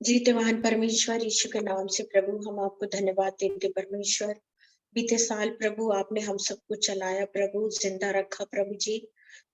जीतवान परमेश्वर यीशु के नाम से प्रभु हम आपको धन्यवाद देते परमेश्वर। बीते साल प्रभु आपने हम सबको चलाया प्रभु, जिंदा रखा प्रभु जी।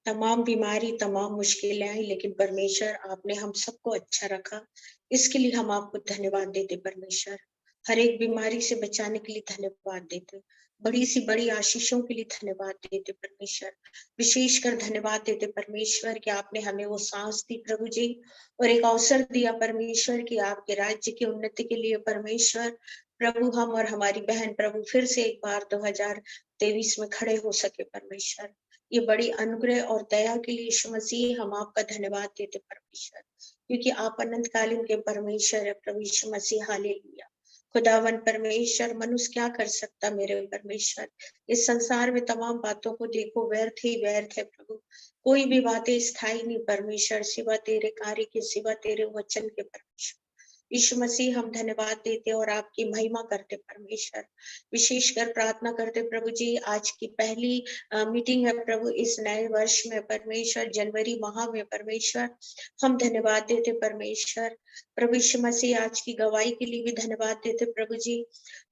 तमाम बीमारी, तमाम मुश्किलें आई, लेकिन परमेश्वर आपने हम सबको अच्छा रखा। इसके लिए हम आपको धन्यवाद देते परमेश्वर। हर एक बीमारी से बचाने के लिए धन्यवाद देते। बड़ी सी बड़ी आशीषों के लिए धन्यवाद देते परमेश्वर। विशेषकर धन्यवाद देते परमेश्वर कि आपने हमें वो सांस दी प्रभु जी, और एक अवसर दिया परमेश्वर कि आपके राज्य की उन्नति के लिए परमेश्वर प्रभु हम और हमारी बहन प्रभु फिर से एक बार 2023 में खड़े हो सके परमेश्वर। ये बड़ी अनुग्रह और दया के लिए यीशु मसीह हम आपका धन्यवाद देते परमेश्वर, क्योंकि आप अनंतकालीन के परमेश्वर है प्रभु यीशु मसीह। हालेलुया। खुदावन परमेश्वर, मनुष्य क्या कर सकता मेरे परमेश्वर। इस संसार में तमाम बातों को देखो, व्यर्थ ही व्यर्थ है प्रभु। कोई भी बातें स्थायी नहीं परमेश्वर, सिवा तेरे कार्य के, सिवा तेरे वचन के परमेश्वर। यीशु मसीह हम धन्यवाद देते और आपकी महिमा करते परमेश्वर। विशेषकर प्रार्थना करते प्रभु जी, आज की पहली मीटिंग है प्रभु इस नए वर्ष में परमेश्वर, जनवरी माह में परमेश्वर। हम धन्यवाद देते परमेश्वर। प्रभु यीशु मसीह आज की गवाही के लिए भी धन्यवाद देते प्रभु जी,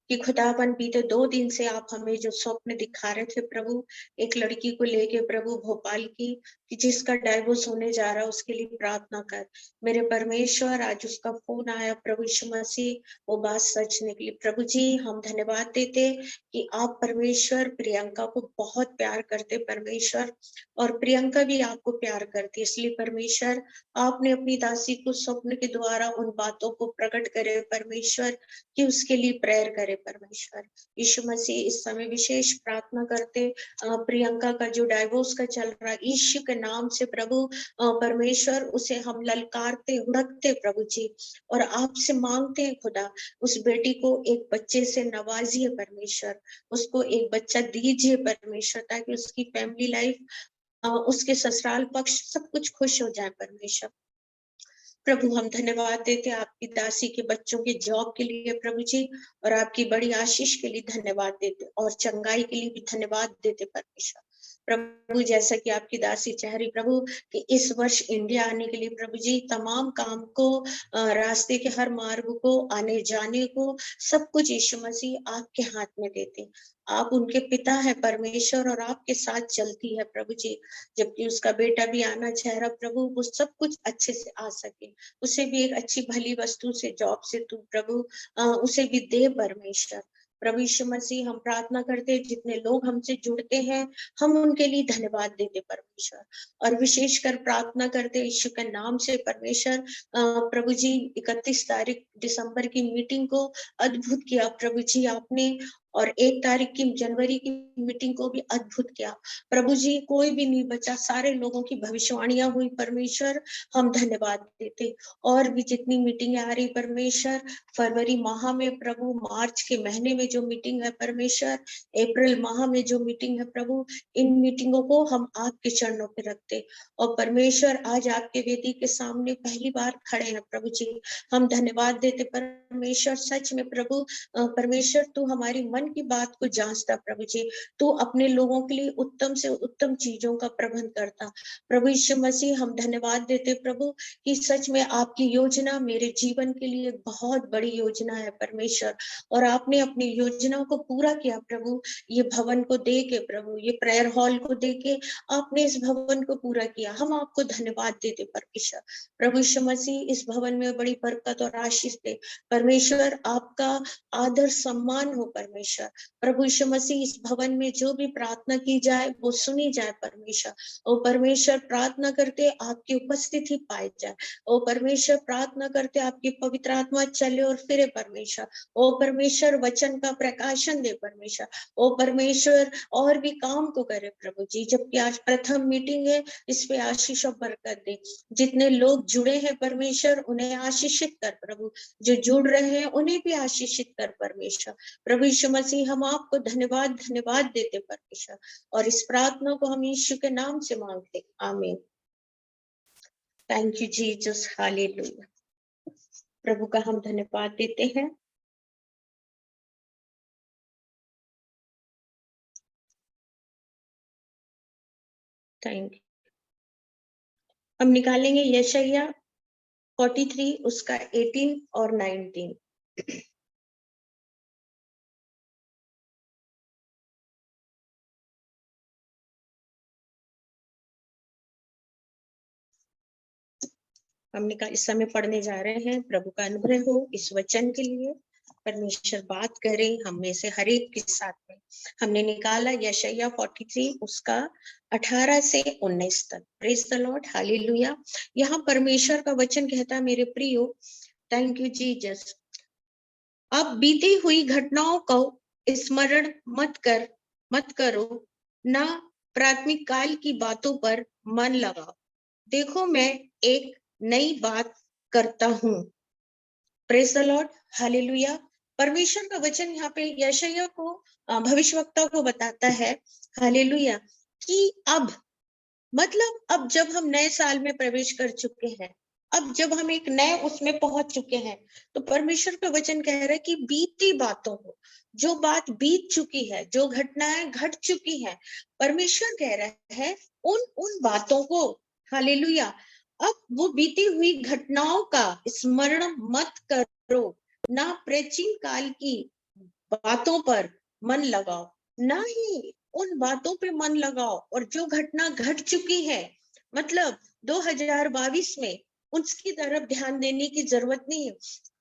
कि खुदावन बीते 2 दिन से आप हमें जो स्वप्न दिखा रहे थे प्रभु, एक लड़की को लेके प्रभु भोपाल की, कि जिसका डाइवोर्स होने जा रहा है, उसके लिए प्रार्थना कर। मेरे परमेश्वर, आज उसका फोन आया प्रभु यीशु मसीह, वो बात सच निकली प्रभु जी। हम धन्यवाद देते कि आप परमेश्वर प्रियंका को बहुत प्यार करते परमेश्वर, और प्रियंका भी आपको प्यार करती, इसलिए परमेश्वर आपने अपनी दासी को स्वप्न के द्वारा उन बातों को प्रकट करे परमेश्वर, कि उसके लिए प्रेयर करे परमेश्वर। यीशु मसीह इस समय विशेष प्रार्थना करते प्रियंका का जो डाइवोर्स का चल रहा है, यीशु के नाम से प्रभु परमेश्वर उसे हम ललकारते हुड़कते प्रभु जी, और आपसे मांगते हैं खुदा, उस बेटी को एक बच्चे से नवाजिए परमेश्वर, उसको एक बच्चा दीजिए परमेश्वर, ताकि उसकी फैमिली लाइफ, उसके ससुराल पक्ष सब कुछ खुश हो जाए परमेश्वर। प्रभु हम धन्यवाद देते आपकी दासी के बच्चों के जॉब के लिए प्रभु जी, और आपकी बड़ी आशीष के लिए धन्यवाद देते, और चंगाई के लिए भी धन्यवाद देते परमेश्वर। प्रभु जैसा कि आपकी दासी चाह रही प्रभु, कि इस वर्ष इंडिया आने के लिए प्रभु जी तमाम काम को, रास्ते के हर मार्ग को, आने जाने को, सब कुछ यीशु मसीह आपके हाथ में देते। आप उनके पिता है परमेश्वर, और आपके साथ चलती है प्रभु जी। जबकि उसका बेटा भी आना चाह रहा प्रभु, वो सब कुछ अच्छे से आ सके, उसे भी एक अच्छी भली वस्तु से, जॉब से तू प्रभु उसे भी दे परमेश्वर। प्रभु यीशु मसीह हम प्रार्थना करते हैं, जितने लोग हमसे जुड़ते हैं हम उनके लिए धन्यवाद देते परमेश्वर, और विशेषकर प्रार्थना करते यीशु के नाम से परमेश्वर। प्रभु जी 31 तारीख दिसंबर की मीटिंग को अद्भुत किया प्रभु जी आपने, और 1 तारीख की जनवरी की मीटिंग को भी अद्भुत किया प्रभु जी। कोई भी नहीं बचा, सारे लोगों की भविष्यवाणियां हुई परमेश्वर, हम धन्यवाद देते। और भी जितनी मीटिंगें आ रही परमेश्वर, फरवरी माह में प्रभु, मार्च के महीने में जो मीटिंग है परमेश्वर, अप्रैल माह में जो मीटिंग है प्रभु, इन मीटिंगों को हम आपके चरणों पे रखते, और परमेश्वर आज आपके वेदी के सामने पहली बार खड़े हैं प्रभु जी। हम धन्यवाद देते परमेश्वर, सच में प्रभु परमेश्वर तू हमारी मन की बात को जांचता प्रभु जी, तू अपने लोगों के लिए उत्तम से उत्तम चीजों का प्रबंध करता प्रभु यीशु मसीह। हम धन्यवाद देते प्रभु, कि सच में आपकी योजना मेरे जीवन के लिए बहुत बड़ी योजना है परमेश्वर, और आपने अपनी योजनाओं को पूरा किया प्रभु। ये भवन को दे के प्रभु, ये प्रेयर हॉल को दे के आपने इस भवन को पूरा किया, हम आपको धन्यवाद देते परमेश्वर। प्रभु यीशु मसीह इस भवन में बड़ी बरकत और आशीष दे परमेश्वर, आपका आदर सम्मान हो परमेश्वर। प्रभु यीशु मसीह इस भवन में जो भी प्रार्थना की जाए वो सुनी जाए परमेश्वर। ओ परमेश्वर, प्रार्थना करते आपकी उपस्थिति पाई जाए। ओ परमेश्वर, प्रार्थना करते आपकी पवित्र आत्मा चले और फिरे परमेश्वर। ओ परमेश्वर, वचन का प्रकाशन दे परमेश्वर। ओ परमेश्वर, और भी काम को करे प्रभु जी। जबकि आज प्रथम मीटिंग है, इस पे आशीष और बरकत दे। जितने लोग जुड़े हैं परमेश्वर, उन्हें आशीषित कर प्रभु, जो जुड़ रहे हैं उन्हें भी आशीषित कर परमेश्वर। प्रभु यीशु मसीह हम आपको धन्यवाद धन्यवाद देते परमेश्वर, और इस प्रार्थना को हम यीशु के नाम से मांगते, आमीन। Thank you Jesus, hallelujah. प्रभु का हम धन्यवाद देते हैं। Thank you. हम निकालेंगे यशायाह 43 उसका 18 और 19। हमने कहा इस समय पढ़ने जा रहे हैं। प्रभु का अनुग्रह हो इस वचन के लिए। परमेश्वर बात करे हम में से हर एक के साथ में। हमने निकाला यशायाह 43 उसका 18 से 19 तक। Praise the Lord, hallelujah. यहाँ परमेश्वर का वचन कहता है, मेरे प्रियो, थैंक यू जीसस, अब बीती हुई घटनाओं को स्मरण मत करो, ना प्राथमिक काल की बातों पर मन लगाओ। देखो मैं एक नई बात करता हूँ। Praise the Lord, hallelujah. परमेश्वर का वचन यहाँ पे यशायाह को, भविष्यवक्ता को बताता है, हालेलुया, कि अब मतलब अब जब हम नए साल में प्रवेश कर चुके हैं, अब जब हम एक नए उसमें पहुंच चुके हैं, तो परमेश्वर का वचन कह रहा है कि बीती बातों को, जो बात बीत चुकी है, जो घटनाएं घट चुकी हैं, परमेश्वर कह रहा है उन उन बातों को, हालेलुया, अब वो बीती हुई घटनाओं का स्मरण मत करो, ना प्राचीन काल की बातों पर मन लगाओ, ना ही उन बातों पे मन लगाओ, और जो घटना घट चुकी है, मतलब 2022 में, उसकी तरफ ध्यान देने की जरूरत नहीं है।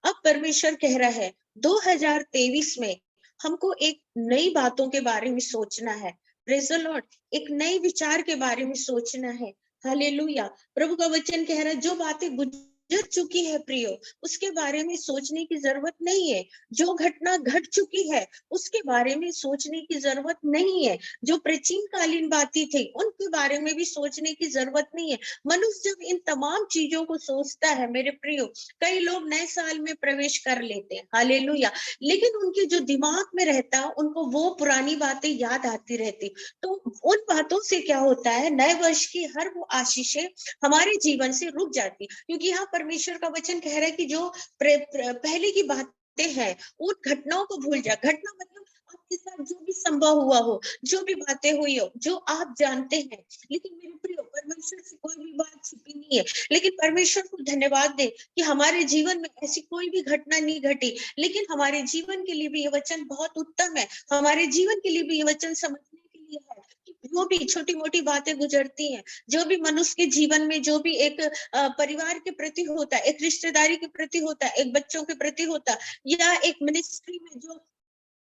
अब परमेश्वर कह रहा है 2023 में हमको एक नई बातों के बारे में सोचना है। प्रेज द लॉर्ड, एक नए विचार के बारे में सोचना है। हालेलुया। प्रभु का वचन कह रहा है जो बातें गुजर चुकी है प्रियो, उसके बारे में सोचने की जरूरत नहीं है। जो घटना घट चुकी है उसके बारे में सोचने की जरूरत नहीं है। जो प्राचीन कालीन बातें थी उनके बारे में भी सोचने की जरूरत नहीं है। मनुष्य जब इन तमाम चीजों को सोचता है मेरे प्रियो, कई लोग नए साल में प्रवेश कर लेते हैं, हालेलुया, लेकिन उनके जो दिमाग में रहता है उनको वो पुरानी बातें याद आती रहती। तो उन बातों से क्या होता है, नए वर्ष की हर वो आशीषें हमारे जीवन से रुक जाती, क्योंकि यहाँ परमेश्वर का वचन कह रहा है कि जो पहले की बातें हैं उन घटनाओं को भूल जा। घटना मतलब आपके साथ जो भी संभव हुआ हो, जो भी बातें हुई हो, जो आप जानते हैं। लेकिन मेरे प्रिय, परमेश्वर से कोई भी बात छिपी नहीं है। लेकिन परमेश्वर को धन्यवाद दे कि हमारे जीवन में ऐसी कोई भी घटना नहीं घटी, लेकिन हमारे जीवन के लिए भी ये वचन बहुत उत्तम है। हमारे जीवन के लिए भी ये वचन समझने के लिए है कि जो भी छोटी मोटी बातें गुजरती हैं, जो भी मनुष्य के जीवन में, जो भी एक परिवार के प्रति होता है, एक रिश्तेदारी के प्रति होता है, एक बच्चों के प्रति होता है, या एक मिनिस्ट्री में जो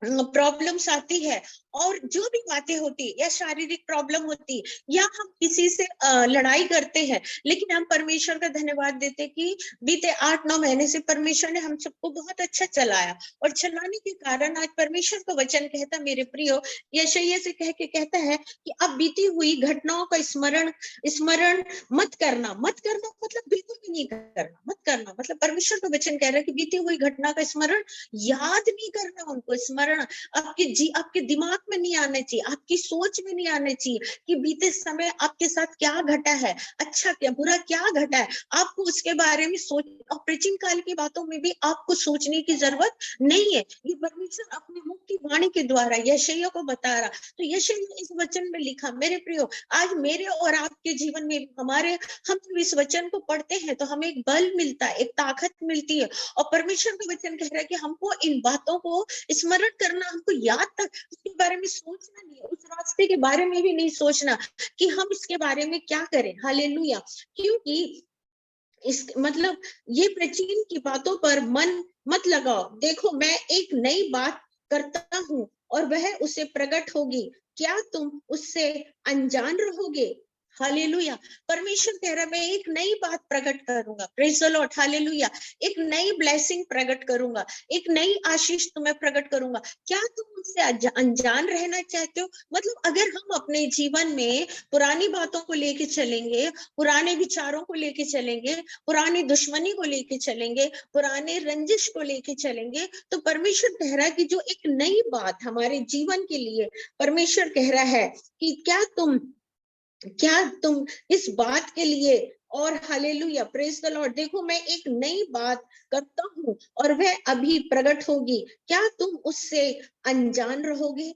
प्रॉब्लम्स आती है, और जो भी बातें होती या शारीरिक प्रॉब्लम होती, या हम किसी से लड़ाई करते हैं, लेकिन हम परमेश्वर का धन्यवाद देते कि बीते 8-9 महीने से परमेश्वर ने हम सबको बहुत अच्छा चलाया, और चलाने के कारण आज परमेश्वर का वचन कहता, मेरे प्रियो, यशायाह से कह के कहता है कि अब बीती हुई घटनाओं का स्मरण स्मरण मत करना। मत करना मतलब बिल्कुल भी नहीं करना, मत करना मतलब परमेश्वर का वचन कह रहा है कि बीती हुई घटना का स्मरण याद नहीं करना, उनको स्मरण आपके दिमाग में नहीं आना चाहिए, आपकी सोच में नहीं आना चाहिए कि बीते समय आपके साथ क्या घटा है, अच्छा क्या बुरा क्या घटा है, आपको उसके बारे में सोच, और प्राचीन काल की बातों में भी आपको सोचने की जरूरत नहीं है। ये परमेश्वर अपने मुख की वाणी के द्वारा यशायाह को बता रहा। तो यशायाह इस वचन में लिखा, मेरे प्रियो, आज मेरे और आपके जीवन में हमारे, हम जब इस वचन को पढ़ते हैं तो हमें एक बल मिलता है, एक ताकत मिलती है, और परमेश्वर का वचन कह रहा है कि हमको इन बातों को स्मरण करना, हमको याद तक उसके बारे में सोचना नहीं है, उस रास्ते के बारे में भी नहीं सोचना कि हम इसके बारे में क्या करें, हालेलुया। क्योंकि इस मतलब ये प्राचीन की बातों पर मन मत लगाओ। देखो मैं एक नई बात करता हूँ और वह उसे प्रकट होगी, क्या तुम उससे अनजान रहोगे? हालेलुया। परमेश्वर कह रहा है मैं एक नई बात प्रकट करूंगा, प्रेज द लॉर्ड, हालेलुया। एक नई ब्लेसिंग प्रकट करूंगा, एक नई आशीष तुम्हें प्रकट करूंगा, क्या तुम उससे अनजान रहना चाहते हो? मतलब अगर हम अपने जीवन में पुरानी बातों को लेके चलेंगे, पुराने विचारों को लेके चलेंगे, पुरानी दुश्मनी को लेके चलेंगे, पुराने रंजिश को लेके चलेंगे, तो परमेश्वर कह रहा है कि जो एक नई बात हमारे जीवन के लिए परमेश्वर कह रहा है कि क्या तुम इस बात के लिए, और हालेलुया, प्रेज द लॉर्ड, देखो मैं एक नई बात करता हूं और वह अभी प्रकट होगी, क्या तुम उससे अनजान रहोगे?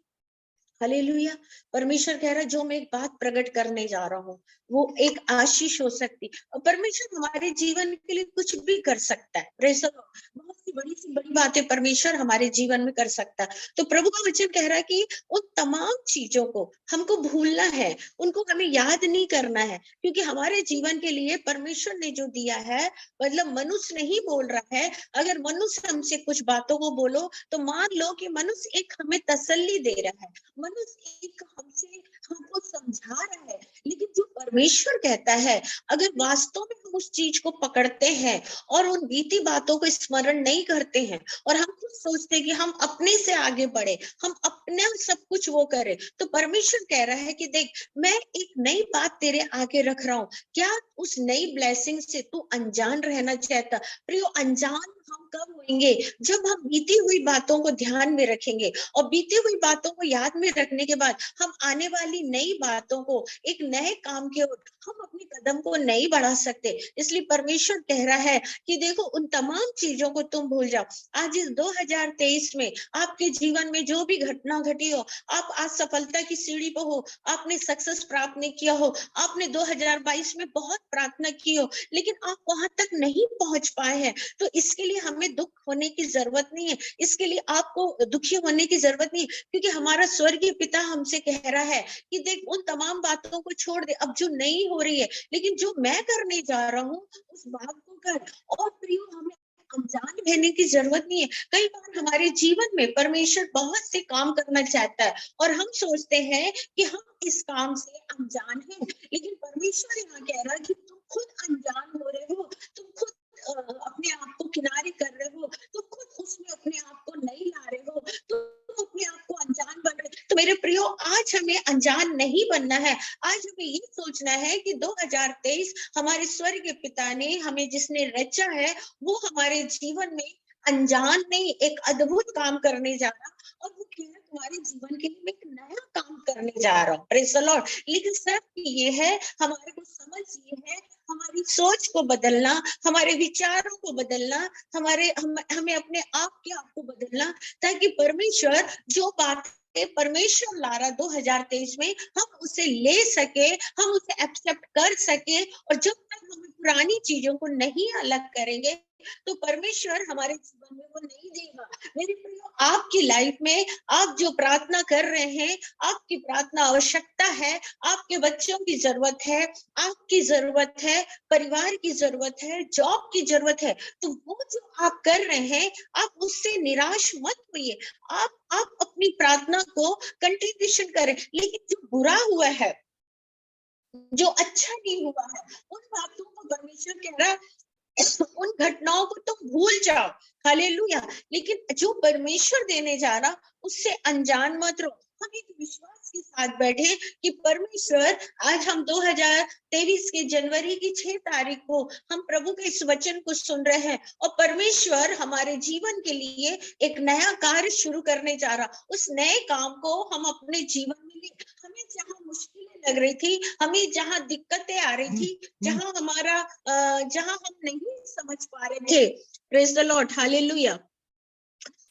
हालेलुया। परमेश्वर कह रहा है जो मैं एक बात प्रकट करने जा रहा हूँ वो एक आशीष हो सकती, और परमेश्वर हमारे जीवन के लिए कुछ भी कर सकता है। Praise the Lord. बहुत सी बड़ी बातें परमेश्वर हमारे जीवन में कर सकता है। तो प्रभु का वचन कह रहा है कि उन तमाम चीजों को हमको भूलना है, उनको हमें याद नहीं करना है, क्योंकि हमारे जीवन के लिए परमेश्वर ने जो दिया है, मतलब मनुष्य नहीं बोल रहा है। अगर मनुष्य हमसे कुछ बातों को बोलो तो मान लो कि मनुष्य एक हमें तसल्ली दे रहा है, मनुष्य एक हमसे हमको समझा रहा है, लेकिन जो परमेश्वर कहता है, अगर वास्तव में हम उस चीज को पकड़ते हैं और उन बीती बातों को स्मरण नहीं करते हैं और हम खुद सोचते हैं कि हम अपने से आगे बढ़े, हम अपने सब कुछ वो करें, तो परमेश्वर कह रहा है कि देख, मैं एक नई बात तेरे आगे रख रहा हूँ। क्या उस नई ब्लेसिंग से तू अनजान रहना चाहता? प्रियो, अनजान हम कब होंगे? जब हम बीती हुई बातों को ध्यान में रखेंगे, और बीती हुई बातों को याद में रखने के बाद हम आने वाली नई बातों को, एक नए काम की ओर हम अपने कदम को नहीं बढ़ा सकते। इसलिए परमेश्वर कह रहा है कि देखो, उन तमाम चीजों को तुम भूल जाओ। आज इस 2023 में आपके जीवन में जो भी घटना घटी हो, आप आज सफलता की सीढ़ी पर हो, आपने सक्सेस प्राप्त नहीं किया हो, आपने 2022 में बहुत प्रार्थना की हो, लेकिन आप वहां तक नहीं पहुंच पाए हैं, तो इसके लिए हमें दुख होने की जरूरत नहीं है, इसके लिए आपको दुखी होने की जरूरत नहीं है, क्योंकि हमारा स्वर्गीय पिता हमसे कह रहा है कि देख, उन तमाम बातों को छोड़ दे, अब जो नहीं हो रही है, लेकिन जो मैं करने जा रहा हूँ उस बात को कर। और प्रियो, हमें अनजान रहने की जरूरत नहीं है। कई बार हमारे जीवन में परमेश्वर बहुत से काम करना चाहता है और हम सोचते हैं कि हम इस काम से अनजान हैं, लेकिन परमेश्वर यहाँ कह रहा है कि तुम खुद अनजान हो रहे हो, तुम खुद अपने आप को किनारे कर रहे हो, तुम खुद उसमें अपने आप को नहीं ला रहे हो, तुम अपने आप को अनजान बन रहे हो। तो मेरे प्रियो, आज हमें अनजान नहीं बनना है। आज हमें ये सोचना है कि 2023 हमारे स्वर्गीय पिता ने हमें जिसने रचा है, वो हमारे जीवन में अनजान नहीं, एक अद्भुत काम करने जा रहा, और वो कह रहा तुम्हारे जीवन के लिए मैं एक नया काम करने जा रहा हूँ। Praise the Lord. लेकिन सिर्फ ये है, हमारे को समझ ये है, हमारी सोच को बदलना, हमारे विचारों को बदलना, हमें अपने आप के आप को बदलना, ताकि परमेश्वर जो बात परमेश्वर ला रहा 2023 में, हम उसे ले सके, हम उसे एक्सेप्ट कर सके। और जब तक हम पुरानी चीजों को नहीं अलग करेंगे, तो परमेश्वर हमारे जीवन में वो नहीं देगा। मेरे प्रियो, आपकी लाइफ में आप जो प्रार्थना कर रहे हैं, आपकी प्रार्थना आवश्यकता है, आपके बच्चों की जरूरत है, आपकी जरूरत है, परिवार की जरूरत है, जॉब की जरूरत है, तो वो जो आप कर रहे हैं, आप उससे निराश मत होइए। आप अपनी प्रार्थना को कंटिन्यूशन करें, लेकिन जो बुरा हुआ है, जो अच्छा नहीं हुआ है, उन बातों को परमेश्वर कह रहा है, उन घटनाओं को तुम भूल जाओ। हालेलुया। लेकिन जो परमेश्वर देने जा रहा, उससे अनजान मत रहो। हम एक विश्वास के साथ बैठे कि परमेश्वर, आज हम 2023 के जनवरी की 6 तारीख को हम प्रभु के इस वचन को सुन रहे हैं, और परमेश्वर हमारे जीवन के लिए एक नया कार्य शुरू करने जा रहा। उस नए काम को हम अपने जीवन में ले। हमें जहां मुश्किलें लग रही थी, हमें जहां दिक्कतें आ रही थी, जहां हम नहीं समझ पा रहे थे, प्रेज द लॉर्ड, हालेलुया,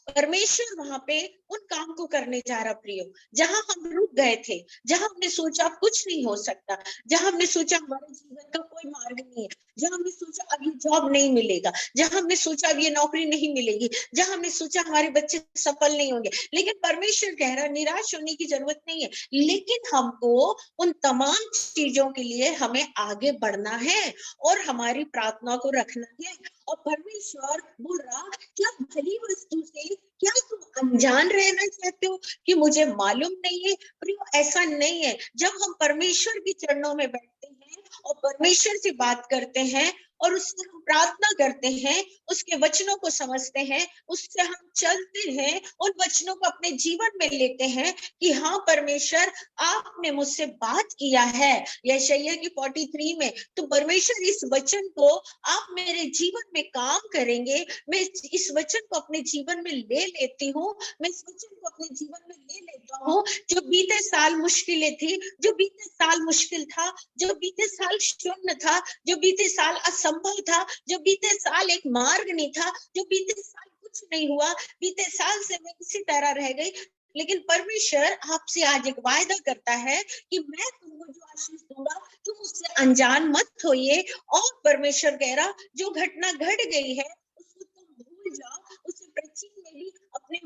परमेश्वर वहां पे उन काम को करने जा रहा। प्रियो, जहां हम रुक गए थे, जहां हमने सोचा अब कुछ नहीं हो सकता, जहां हमने सोचा हमारे जीवन का कोई मार्ग नहीं है, जहां हमने सोचा अब ये जॉब नहीं मिलेगा, जहां हमने सोचा अब ये नौकरी नहीं मिलेगी, जहां हमने सोचा हमारे बच्चे सफल नहीं होंगे, लेकिन परमेश्वर कह रहा, निराश होने की जरूरत नहीं है, लेकिन हमको उन तमाम चीजों के लिए हमें आगे बढ़ना है और हमारी प्रार्थना को रखना है। और परमेश्वर बोल रहा, क्या भली वस्तु से क्या तुम अनजान रहना चाहते हो कि मुझे मालूम नहीं है? प्रियो, ऐसा नहीं है। जब हम परमेश्वर के चरणों में बैठते हैं और परमेश्वर से बात करते हैं और उससे हम प्रार्थना करते हैं, उसके वचनों को समझते हैं, उससे हम चलते हैं, उन वचनों को अपने जीवन में लेते हैं कि हाँ परमेश्वर, आपने मुझसे बात किया है यशायाह की 43 में, तो परमेश्वर इस वचन को आप मेरे जीवन में काम करेंगे। मैं इस वचन को अपने जीवन में ले लेती हूँ, मैं इस वचन को अपने जीवन में ले लेता हूँ। जो बीते साल मुश्किलें थी, जो बीते साल मुश्किल था, जो बीते साल शून्य था, जो बीते साल असंभव था, जो बीते साल एक मार्ग नहीं था, जो बीते साल कुछ नहीं हुआ, बीते साल से मैं इसी तरह रह गई, लेकिन परमेश्वर आपसे आज एक वायदा करता है कि मैं तुमको जो आशीष दूंगा तुम उससे अनजान मत होइए। और परमेश्वर कह रहा जो घटना घट गई है उसको तुम भूल जाओ, उसे प्राचीन में भी अपने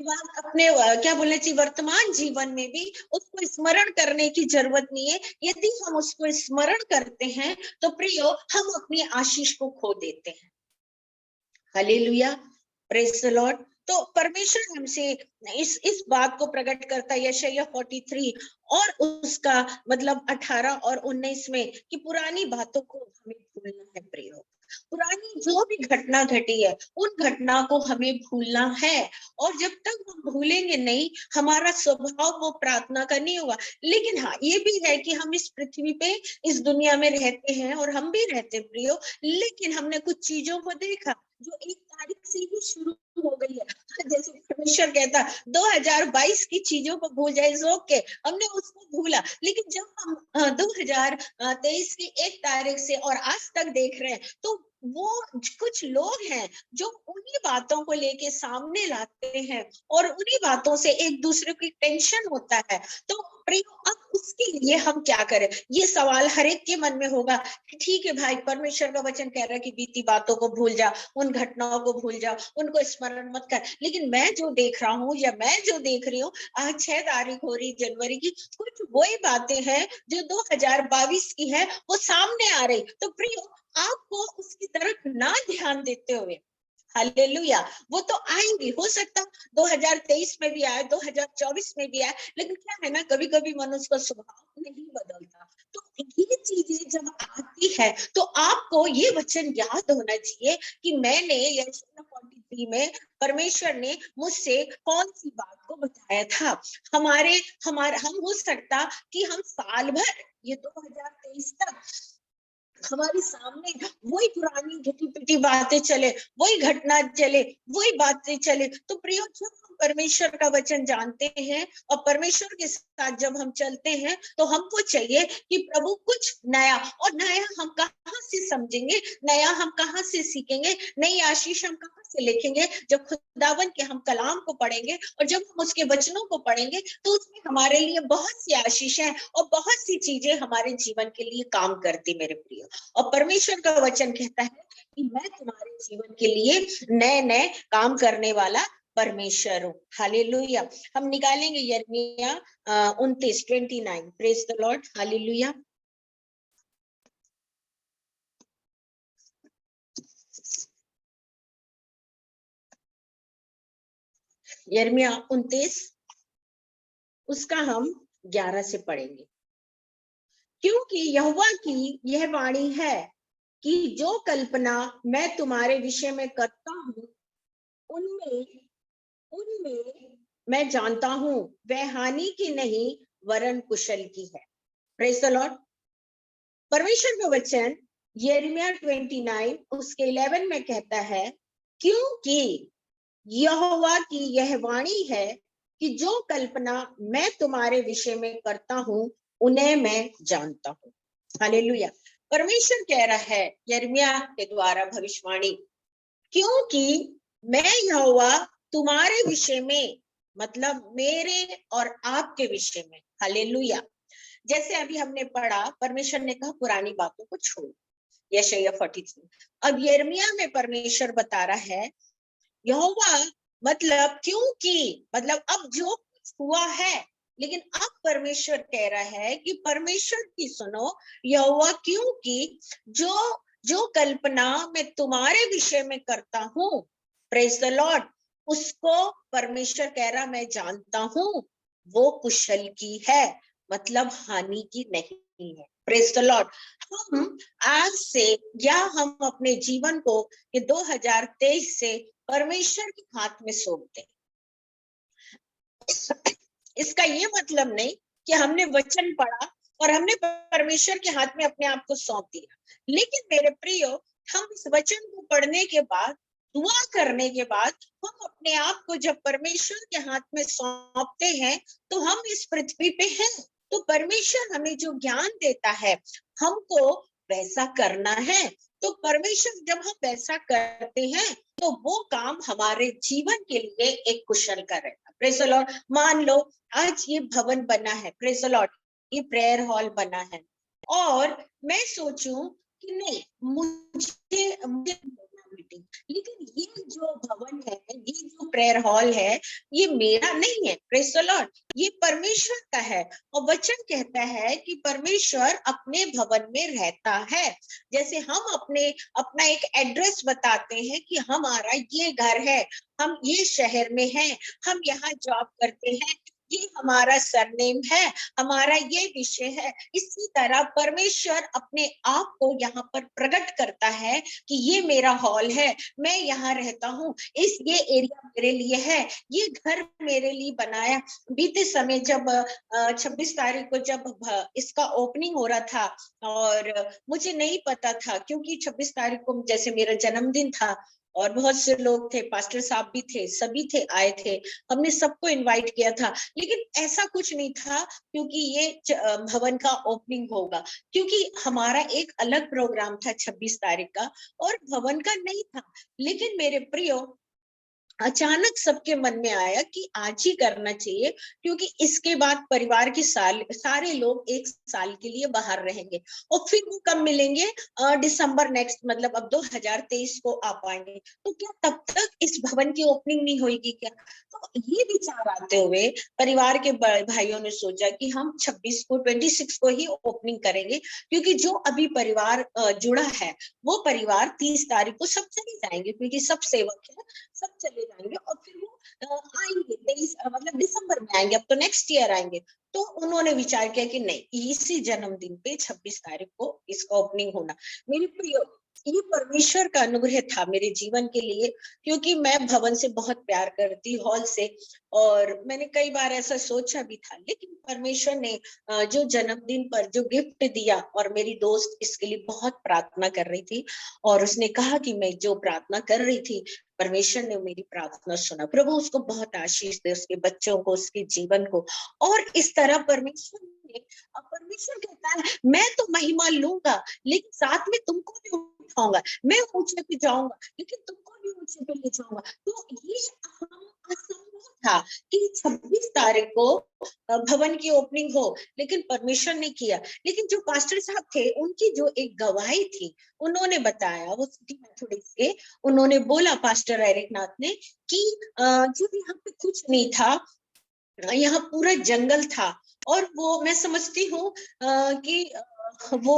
क्या बोलना चाहिए वर्तमान जीवन में भी उसको स्मरण करने की जरूरत नहीं है। यदि हम उसको स्मरण करते हैं तो प्रियो हम अपनी आशीष को खो देते हैं। Hallelujah, praise the Lord. तो परमेश्वर हमसे इस बात को प्रकट करता है यशायाह 43 और उसका मतलब 18 और 19 में कि पुरानी बातों को हमें भूलना है प्रियो। पुरानी जो भी घटना घटी है उन घटना को हमें भूलना है। और जब तक हम भूलेंगे नहीं हमारा स्वभाव वो प्रार्थना का नहीं होगा। लेकिन हाँ ये भी है कि हम इस पृथ्वी पे इस दुनिया में रहते हैं और हम भी रहते हैं प्रियो, लेकिन हमने कुछ चीजों को देखा जो 1 तारीख से ही शुरू हो गई है। जैसे परमेश्वर कहता 2022 की चीजों को भूल जाए, ओके हमने उसको भूला। लेकिन जब हम 2023 की 1 तारीख से और आज तक देख रहे हैं तो वो कुछ लोग हैं जो उन्हीं बातों को लेके सामने लाते हैं और उन्हीं बातों से एक दूसरे की टेंशन होता है। तो प्रियो अब उसके लिए हम क्या करें, ये सवाल हर एक के मन में होगा कि ठीक है भाई परमेश्वर का वचन कह रहा है कि बीती बातों को भूल जा, उन घटनाओं को भूल जा, उनको स्मरण मत कर। लेकिन मैं जो देख रहा हूँ या मैं जो देख रही हूँ आज 6 तारीख हो रही जनवरी की, कुछ वही बातें हैं जो 2022 की है वो सामने आ रही। तो प्रियो आपको उसकी तरफ ना ध्यान देते हुए, हालेलुया, वो तो आएंगी, हो सकता 2023 में भी आए 2024 में भी आए, लेकिन क्या है ना कभी कभी मनुष्य का स्वभाव नहीं बदलता। तो ये चीजें जब आती है तो आपको ये वचन याद होना चाहिए कि मैंने यशायाह 43 में परमेश्वर ने मुझसे कौन सी बात को बताया था। हमारे हम हो सकता कि हम साल भर ये 2023 तक हमारे सामने वही पुरानी घटी पिटी बातें चले, वही घटना चले, वही बातें चले। तो प्रियो जब हम परमेश्वर का वचन जानते हैं और परमेश्वर के साथ जब हम चलते हैं तो हमको चाहिए कि प्रभु कुछ नया, और नया हम कहाँ से समझेंगे, नया हम कहाँ से सीखेंगे, नई आशीष हम कहाँ से लिखेंगे। जब खुदावन के हम कलाम को पढ़ेंगे और जब हम उसके वचनों को पढ़ेंगे तो उसमें हमारे लिए बहुत सी आशीष है और बहुत सी चीजें हमारे जीवन के लिए काम करती मेरे प्रिय। और परमेश्वर का वचन कहता है कि मैं तुम्हारे जीवन के लिए नए नए काम करने वाला परमेश्वर हूँ। हालेलुया। हम निकालेंगे यिर्मयाह 29 प्रेज द लॉर्ड, हालेलुया। यिर्मयाह 29 उसका हम 11 से पढ़ेंगे। क्योंकि यहोवा की यह वाणी है कि जो कल्पना मैं तुम्हारे विषय में करता हूँ उनमें उनमें मैं जानता हूँ वह हानि की नहीं वरन कुशल की है। Praise the Lord. परमेश्वर का वचन यिर्मयाह 29 उसके 11 में कहता है क्योंकि यहोवा की यह वाणी है कि जो कल्पना मैं तुम्हारे विषय में करता हूँ उन्हें मैं जानता हूँ। हालेलुया। परमेश्वर कह रहा है यिर्मयाह के द्वारा भविष्यवाणी, क्योंकि मैं यहोवा तुम्हारे विषय में, मतलब मेरे और आपके विषय में, हालेलुया। जैसे अभी हमने पढ़ा परमेश्वर ने कहा पुरानी बातों को छोड़, यशायाह 43। अब यिर्मयाह में परमेश्वर बता रहा है यहोवा मतलब क्योंकि, मतलब अब जो हुआ है, लेकिन अब परमेश्वर कह रहा है कि परमेश्वर की सुनो यहोवा, क्योंकि जो जो कल्पना मैं तुम्हारे विषय में करता हूं, प्रेज द लॉर्ड, उसको परमेश्वर कह रहा मैं जानता हूं वो कुशल की है, मतलब हानि की नहीं है। Praise the Lord. हम आज से या हम अपने जीवन को ये 2023 से परमेश्वर के हाथ में सौंपते हैं। इसका ये मतलब नहीं कि हमने वचन पढ़ा और हमने परमेश्वर के हाथ में अपने आप को सौंप दिया, लेकिन मेरे प्रियो हम इस वचन को पढ़ने के बाद, दुआ करने के बाद हम अपने आप को जब परमेश्वर के हाथ में सौंपते हैं तो हम इस पृथ्वी पे हैं। तो परमेश्वर हमें जो ज्ञान देता है हमको वैसा करना है। तो परमेश्वर जब हम वैसा करते हैं तो वो काम हमारे जीवन के लिए एक कुशल का रहेगा। Praise the Lord. मान लो आज ये भवन बना है, प्रेज द लॉर्ड, ये प्रेयर हॉल बना है, और मैं सोचूं कि नहीं, मुझे मुझे मीटिंग, लेकिन ये जो भवन है, ये जो प्रेयर हॉल है, ये मेरा नहीं है, प्रेज द लॉर्ड, ये परमेश्वर का है। और वचन कहता है कि परमेश्वर अपने भवन में रहता है। जैसे हम अपना एक एड्रेस बताते हैं कि हमारा ये घर है, हम ये शहर में हैं, हम यहाँ जॉब करते हैं, ये हमारा सरनेम है, हमारा ये विषय है। इसी तरह परमेश्वर अपने आप को यहाँ पर प्रकट करता है कि ये मेरा हॉल है, मैं यहाँ रहता हूँ, ये एरिया मेरे लिए है, ये घर मेरे लिए बनाया। बीते समय जब 26 तारीख को जब इसका ओपनिंग हो रहा था, और मुझे नहीं पता था, क्योंकि 26 तारीख को जैसे मेरा जन्मदिन था, और बहुत से लोग थे, पास्टर साहब भी थे, सभी थे, आए थे, हमने सबको इनवाइट किया था, लेकिन ऐसा कुछ नहीं था क्योंकि ये भवन का ओपनिंग होगा, क्योंकि हमारा एक अलग प्रोग्राम था 26 तारीख का, और भवन का नहीं था। लेकिन मेरे प्रियो, अचानक सबके मन में आया कि आज ही करना चाहिए, क्योंकि इसके बाद परिवार के सारे लोग एक साल के लिए बाहर रहेंगे, और फिर वो कब मिलेंगे, दिसंबर नेक्स्ट, मतलब अब 2023 को आ पाएंगे, तो क्या तब तक इस भवन की ओपनिंग नहीं होगी क्या? तो ये विचार आते हुए परिवार के भाइयों ने सोचा कि हम 26 को ही ओपनिंग करेंगे, क्योंकि जो अभी परिवार जुड़ा है, वो परिवार 30 तारीख को सब चले जाएंगे, क्योंकि सब सेवक है, सब चले जाएंगे, और फिर वो आएंगे 23, मतलब दिसंबर में आएंगे, अब तो नेक्स्ट ईयर आएंगे। तो उन्होंने विचार किया कि नहीं, इसी जन्मदिन पे 26 तारीख को इसका ओपनिंग होना। मेरे प्रिय, ये परमेश्वर का अनुग्रह था मेरे जीवन के लिए, क्योंकि मैं भवन से बहुत प्यार करती, हॉल से, और मैंने कई बार ऐसा सोचा भी था, लेकिन परमेश्वर ने जो जन्मदिन पर जो गिफ्ट दिया, और मेरी दोस्त इसके लिए बहुत प्रार्थना कर रही थी, और उसने कहा कि मैं जो प्रार्थना कर रही थी, परमेश्वर ने मेरी प्रार्थना सुना। प्रभु उसको बहुत आशीष दे, उसके बच्चों को, उसके जीवन को। और इस तरह परमेश्वर कहता है, मैं तो महिमा लूंगा, लेकिन साथ में तुमको भी उठाऊंगा, मैं ऊंचे पे जाऊंगा, लेकिन तुमको भी ऊंचे पे ले जाऊंगा। तो ये असंभव था कि 26 तारीख को भवन की ओपनिंग हो, लेकिन परमेश्वर ने किया। लेकिन जो पास्टर साहब थे, उनकी जो एक गवाही थी, उन्होंने बताया, वो सिटी मेथोडिस्ट के, उन्होंने बोला, पास्टर एरिक नाथ ने, कि जब यहाँ पे कुछ नहीं था, यहाँ पूरा जंगल था, और वो मैं समझती हूँ कि वो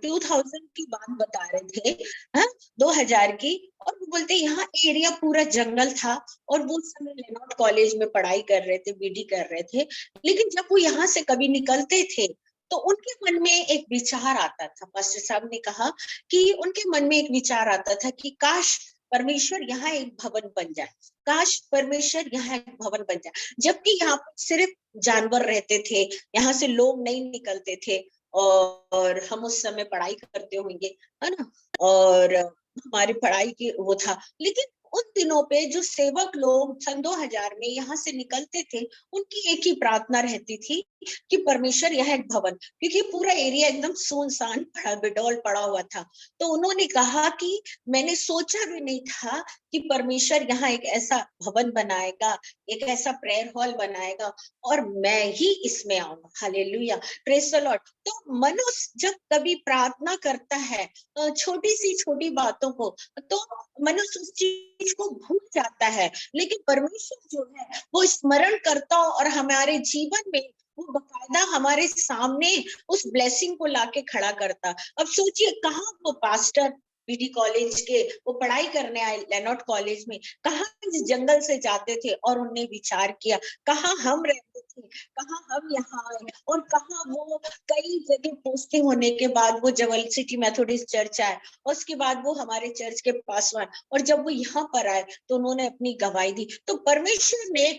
2000 की बात बता रहे थे, हाँ, 2000 की। और वो बोलते यहाँ एरिया पूरा जंगल था, और वो समय लेनॉर्ड कॉलेज में पढ़ाई कर रहे थे, बीडी कर रहे थे। लेकिन जब वो यहाँ से कभी निकलते थे, तो उनके मन में एक विचार आता था, पास्टर साहब ने कहा कि उनके मन में एक विचार आता था कि काश परमेश्वर यहाँ एक भवन बन जाए, काश परमेश्वर यहाँ एक भवन बन जाए। जबकि यहाँ पर सिर्फ जानवर रहते थे, यहाँ से लोग नहीं निकलते थे, और हम उस समय पढ़ाई करते होंगे, है ना, और हमारी पढ़ाई की वो था। लेकिन उन दिनों पे जो सेवक लोग सन 2000 में यहाँ से निकलते थे, उनकी एक ही प्रार्थना रहती थी कि परमेश्वर यह एक भवन, क्योंकि पूरा एरिया एकदम सुनसान पड़ा, बेडौल पड़ा हुआ था। तो उन्होंने कहा कि मैंने सोचा भी नहीं था कि परमेश्वर यहाँ एक ऐसा भवन बनाएगा, एक ऐसा प्रेयर हॉल बनाएगा, और मैं ही इसमें आऊंगा। Hallelujah, praise the Lord. तो मनुष्य जब कभी प्रार्थना करता है छोटी सी छोटी बातों को, तो मनुष्य उस चीज को भूल जाता है, लेकिन परमेश्वर जो है वो स्मरण करता, और हमारे जीवन में वो बकायदा हमारे सामने उस ब्लेसिंग को लाके खड़ा करता। अब सोचिए, कहाँ वो पास्टर बीडी कॉलेज के वो पढ़ाई करने आए लेनॉर्ड कॉलेज में, कहाँ इस जंगल से जाते थे, और उन्हें विचार किया, कहाँ हम रहते थे, कहाँ हम यहाँ आए, और कहाँ वो कई जगह पोस्टिंग होने के बाद वो जबल सिटी मेथोडिस्ट चर्च आए, और उसके बाद वो हमारे चर्च के पासवान, और जब वो यहाँ पर आए तो उन्होंने अपनी गवाही दी। तो परमेश्वर ने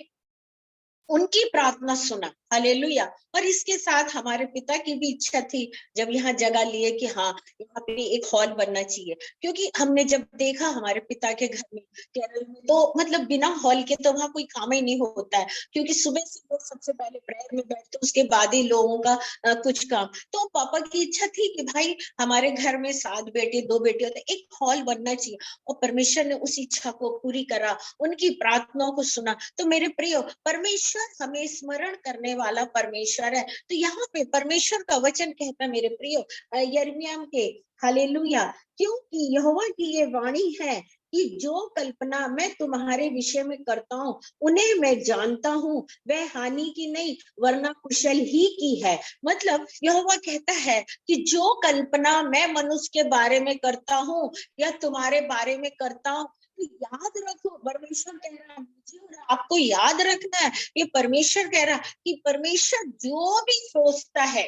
उनकी प्रार्थना सुना। हालेलुया। और इसके साथ हमारे पिता की भी इच्छा थी जब यहाँ जगह लिए कि हाँ यहाँ पे एक हॉल बनना चाहिए, क्योंकि हमने जब देखा हमारे पिता के घर में केरल में, तो मतलब बिना हॉल के तो वहां कोई काम ही नहीं होता है, क्योंकि सुबह से लोग सबसे पहले प्रेयर में बैठते, उसके बाद ही लोगों का कुछ काम। तो पापा की इच्छा थी कि भाई हमारे घर में 7 बेटे 2 बेटे होते, एक हॉल बनना चाहिए, और परमेश्वर ने उस इच्छा को पूरी करा, उनकी प्रार्थनाओं को सुना। तो मेरे प्रियो, परमेश्वर हमें स्मरण करने वाला परमेश्वर है। तो यहाँ पे परमेश्वर का वचन कहता, मेरे प्रियो, यिर्मयाह के, हालेलुया, क्योंकि यहोवा की ये वाणी है कि जो कल्पना मैं तुम्हारे विषय में करता हूँ उन्हें मैं जानता हूँ, वह हानि की नहीं वरना कुशल ही की है। मतलब यहोवा कहता है कि जो कल्पना मैं मनुष्य के बारे में करता हूँ या तुम्हारे बारे में करता हूँ, तो याद रखो, परमेश्वर कह रहा है मुझे और आपको याद रखना है। ये परमेश्वर कह रहा है कि परमेश्वर जो भी सोचता है,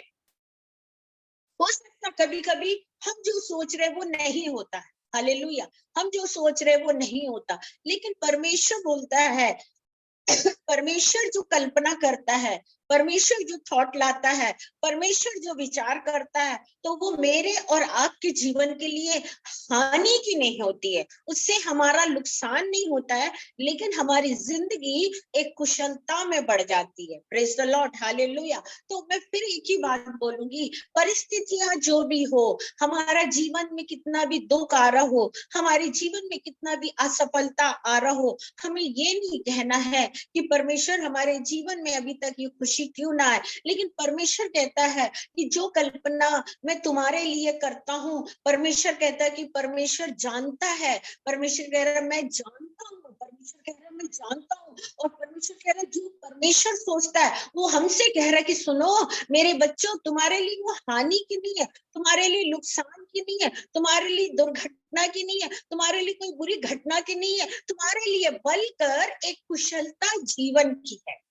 हो सकता कभी कभी हम जो सोच रहे वो नहीं होता है, हालेलुया, हम जो सोच रहे वो नहीं होता, लेकिन परमेश्वर बोलता है, परमेश्वर जो कल्पना करता है, परमेश्वर जो थॉट लाता है, परमेश्वर जो विचार करता है, तो वो मेरे और आपके जीवन के लिए हानि की नहीं होती है, उससे हमारा नुकसान नहीं होता है, लेकिन हमारी जिंदगी एक कुशलता में बढ़ जाती है। Praise the Lord, hallelujah. तो मैं फिर एक ही बात बोलूंगी, परिस्थितियां जो भी हो, हमारा जीवन में कितना भी दुख आ रहा हो, हमारे जीवन में कितना भी असफलता आ रहा हो, हमें ये नहीं कहना है कि परमेश्वर हमारे जीवन में अभी तक ये खुशी क्यों ना आए, लेकिन परमेश्वर कहता है कि जो कल्पना मैं तुम्हारे लिए करता हूँ, परमेश्वर कहता है कि परमेश्वर जानता है, परमेश्वर कह रहा है मैं जानता हूँ, परमेश्वर कह रहा है मैं जानता हूँ, और परमेश्वर कह रहा है जो परमेश्वर सोचता है वो हमसे कह रहा है कि सुनो मेरे बच्चों, तुम्हारे लिए वो हानि की नहीं है, तुम्हारे लिए नुकसान की नहीं है, तुम्हारे लिए दुर्घटना की नहीं है, तुम्हारे लिए कोई बुरी घटना की नहीं है, तुम्हारे लिए बलकर एक कुशलता जीवन की है।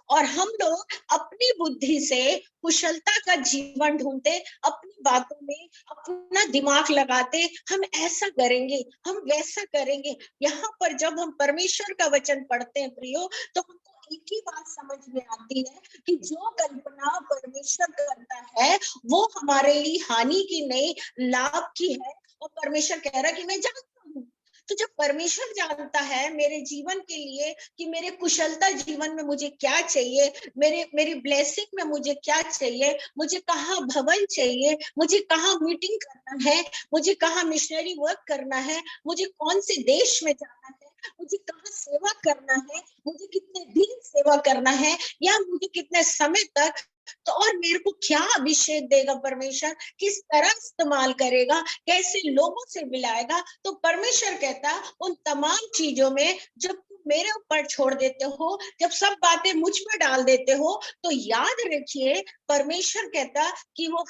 और हम लोग अपनी बुद्धि से कुशलता का जीवन ढूंढते, अपनी बातों में अपना दिमाग लगाते, हम ऐसा करेंगे, हम वैसा करेंगे। यहाँ पर जब हम परमेश्वर का वचन पढ़ते हैं प्रियो, तो हमको एक ही बात समझ में आती है कि जो कल्पना परमेश्वर करता है वो हमारे लिए हानि की नहीं लाभ की है। और परमेश्वर कह रहा है कि मैं जानता हूँ। तो जब परमेश्वर जानता है मेरे जीवन के लिए कि मेरे कुशलता जीवन में मुझे क्या चाहिए, मेरी ब्लेसिंग में मुझे क्या चाहिए, मुझे कहाँ भवन चाहिए, मुझे कहाँ मीटिंग करना है, मुझे कहाँ मिशनरी वर्क करना है, मुझे कौन से देश में जाना है, मुझे कहाँ सेवा करना है, मुझे कितने दिन सेवा करना है, या मुझे कितने समय तक, तो और मेरे को क्या अभिषेक देगा परमेश्वर, किस तरह इस्तेमाल करेगा, कैसे लोगों से मिलाएगा, तो परमेश्वर कहता उन तमाम चीजों में जब तुम मेरे ऊपर छोड़ देते हो, जब सब बातें मुझ पर डाल देते हो, तो याद रखिए परमेश्वर कहता कि वो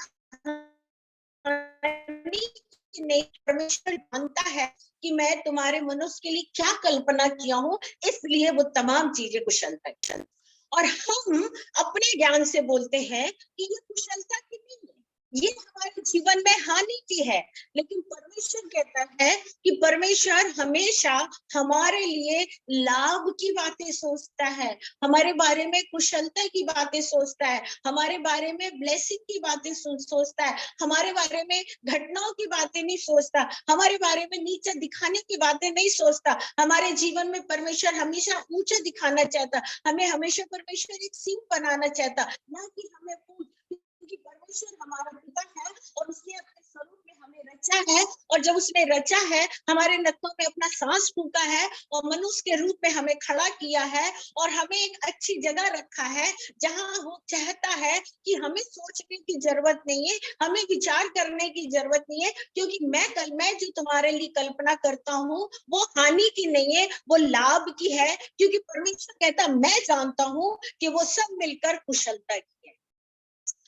नहीं, परमेश्वर जानता है कि मैं तुम्हारे मनुष्य के लिए क्या कल्पना किया हूं, इसलिए वो तमाम चीजें कुशलता चल। और हम अपने ज्ञान से बोलते हैं कि ये कुशलता की नहीं है, ये हमारे जीवन में हानि की है, लेकिन परमेश्वर कहता है कि परमेश्वर हमेशा हमारे लिए लाभ की बातें सोचता है, हमारे बारे में कुशलता की बातें सोचता है, हमारे बारे में ब्लेसिंग की बातें सोचता है, हमारे बारे में घटनाओं की बातें नहीं सोचता, हमारे बारे में नीचे दिखाने की बातें नहीं सोचता। हमारे जीवन में परमेश्वर हमेशा ऊंचा दिखाना चाहता, हमें हमेशा परमेश्वर एक सिंह बनाना चाहता, ना कि हमें क्योंकि परमेश्वर हमारा पिता है और उसने अपने स्वरूप में हमें रचा है, और जब उसने रचा है हमारे नथनों में अपना सांस फूंका है और मनुष्य के रूप में हमें खड़ा किया है, और हमें एक अच्छी जगह रखा है जहां वो चाहता है कि हमें सोचने की जरूरत नहीं है, हमें विचार करने की जरूरत नहीं है, क्योंकि मैं जो तुम्हारे लिए कल्पना करता हूँ वो हानि की नहीं है, वो लाभ की है, क्योंकि परमेश्वर कहता मैं जानता हूँ कि वो सब मिलकर कुशलता की है।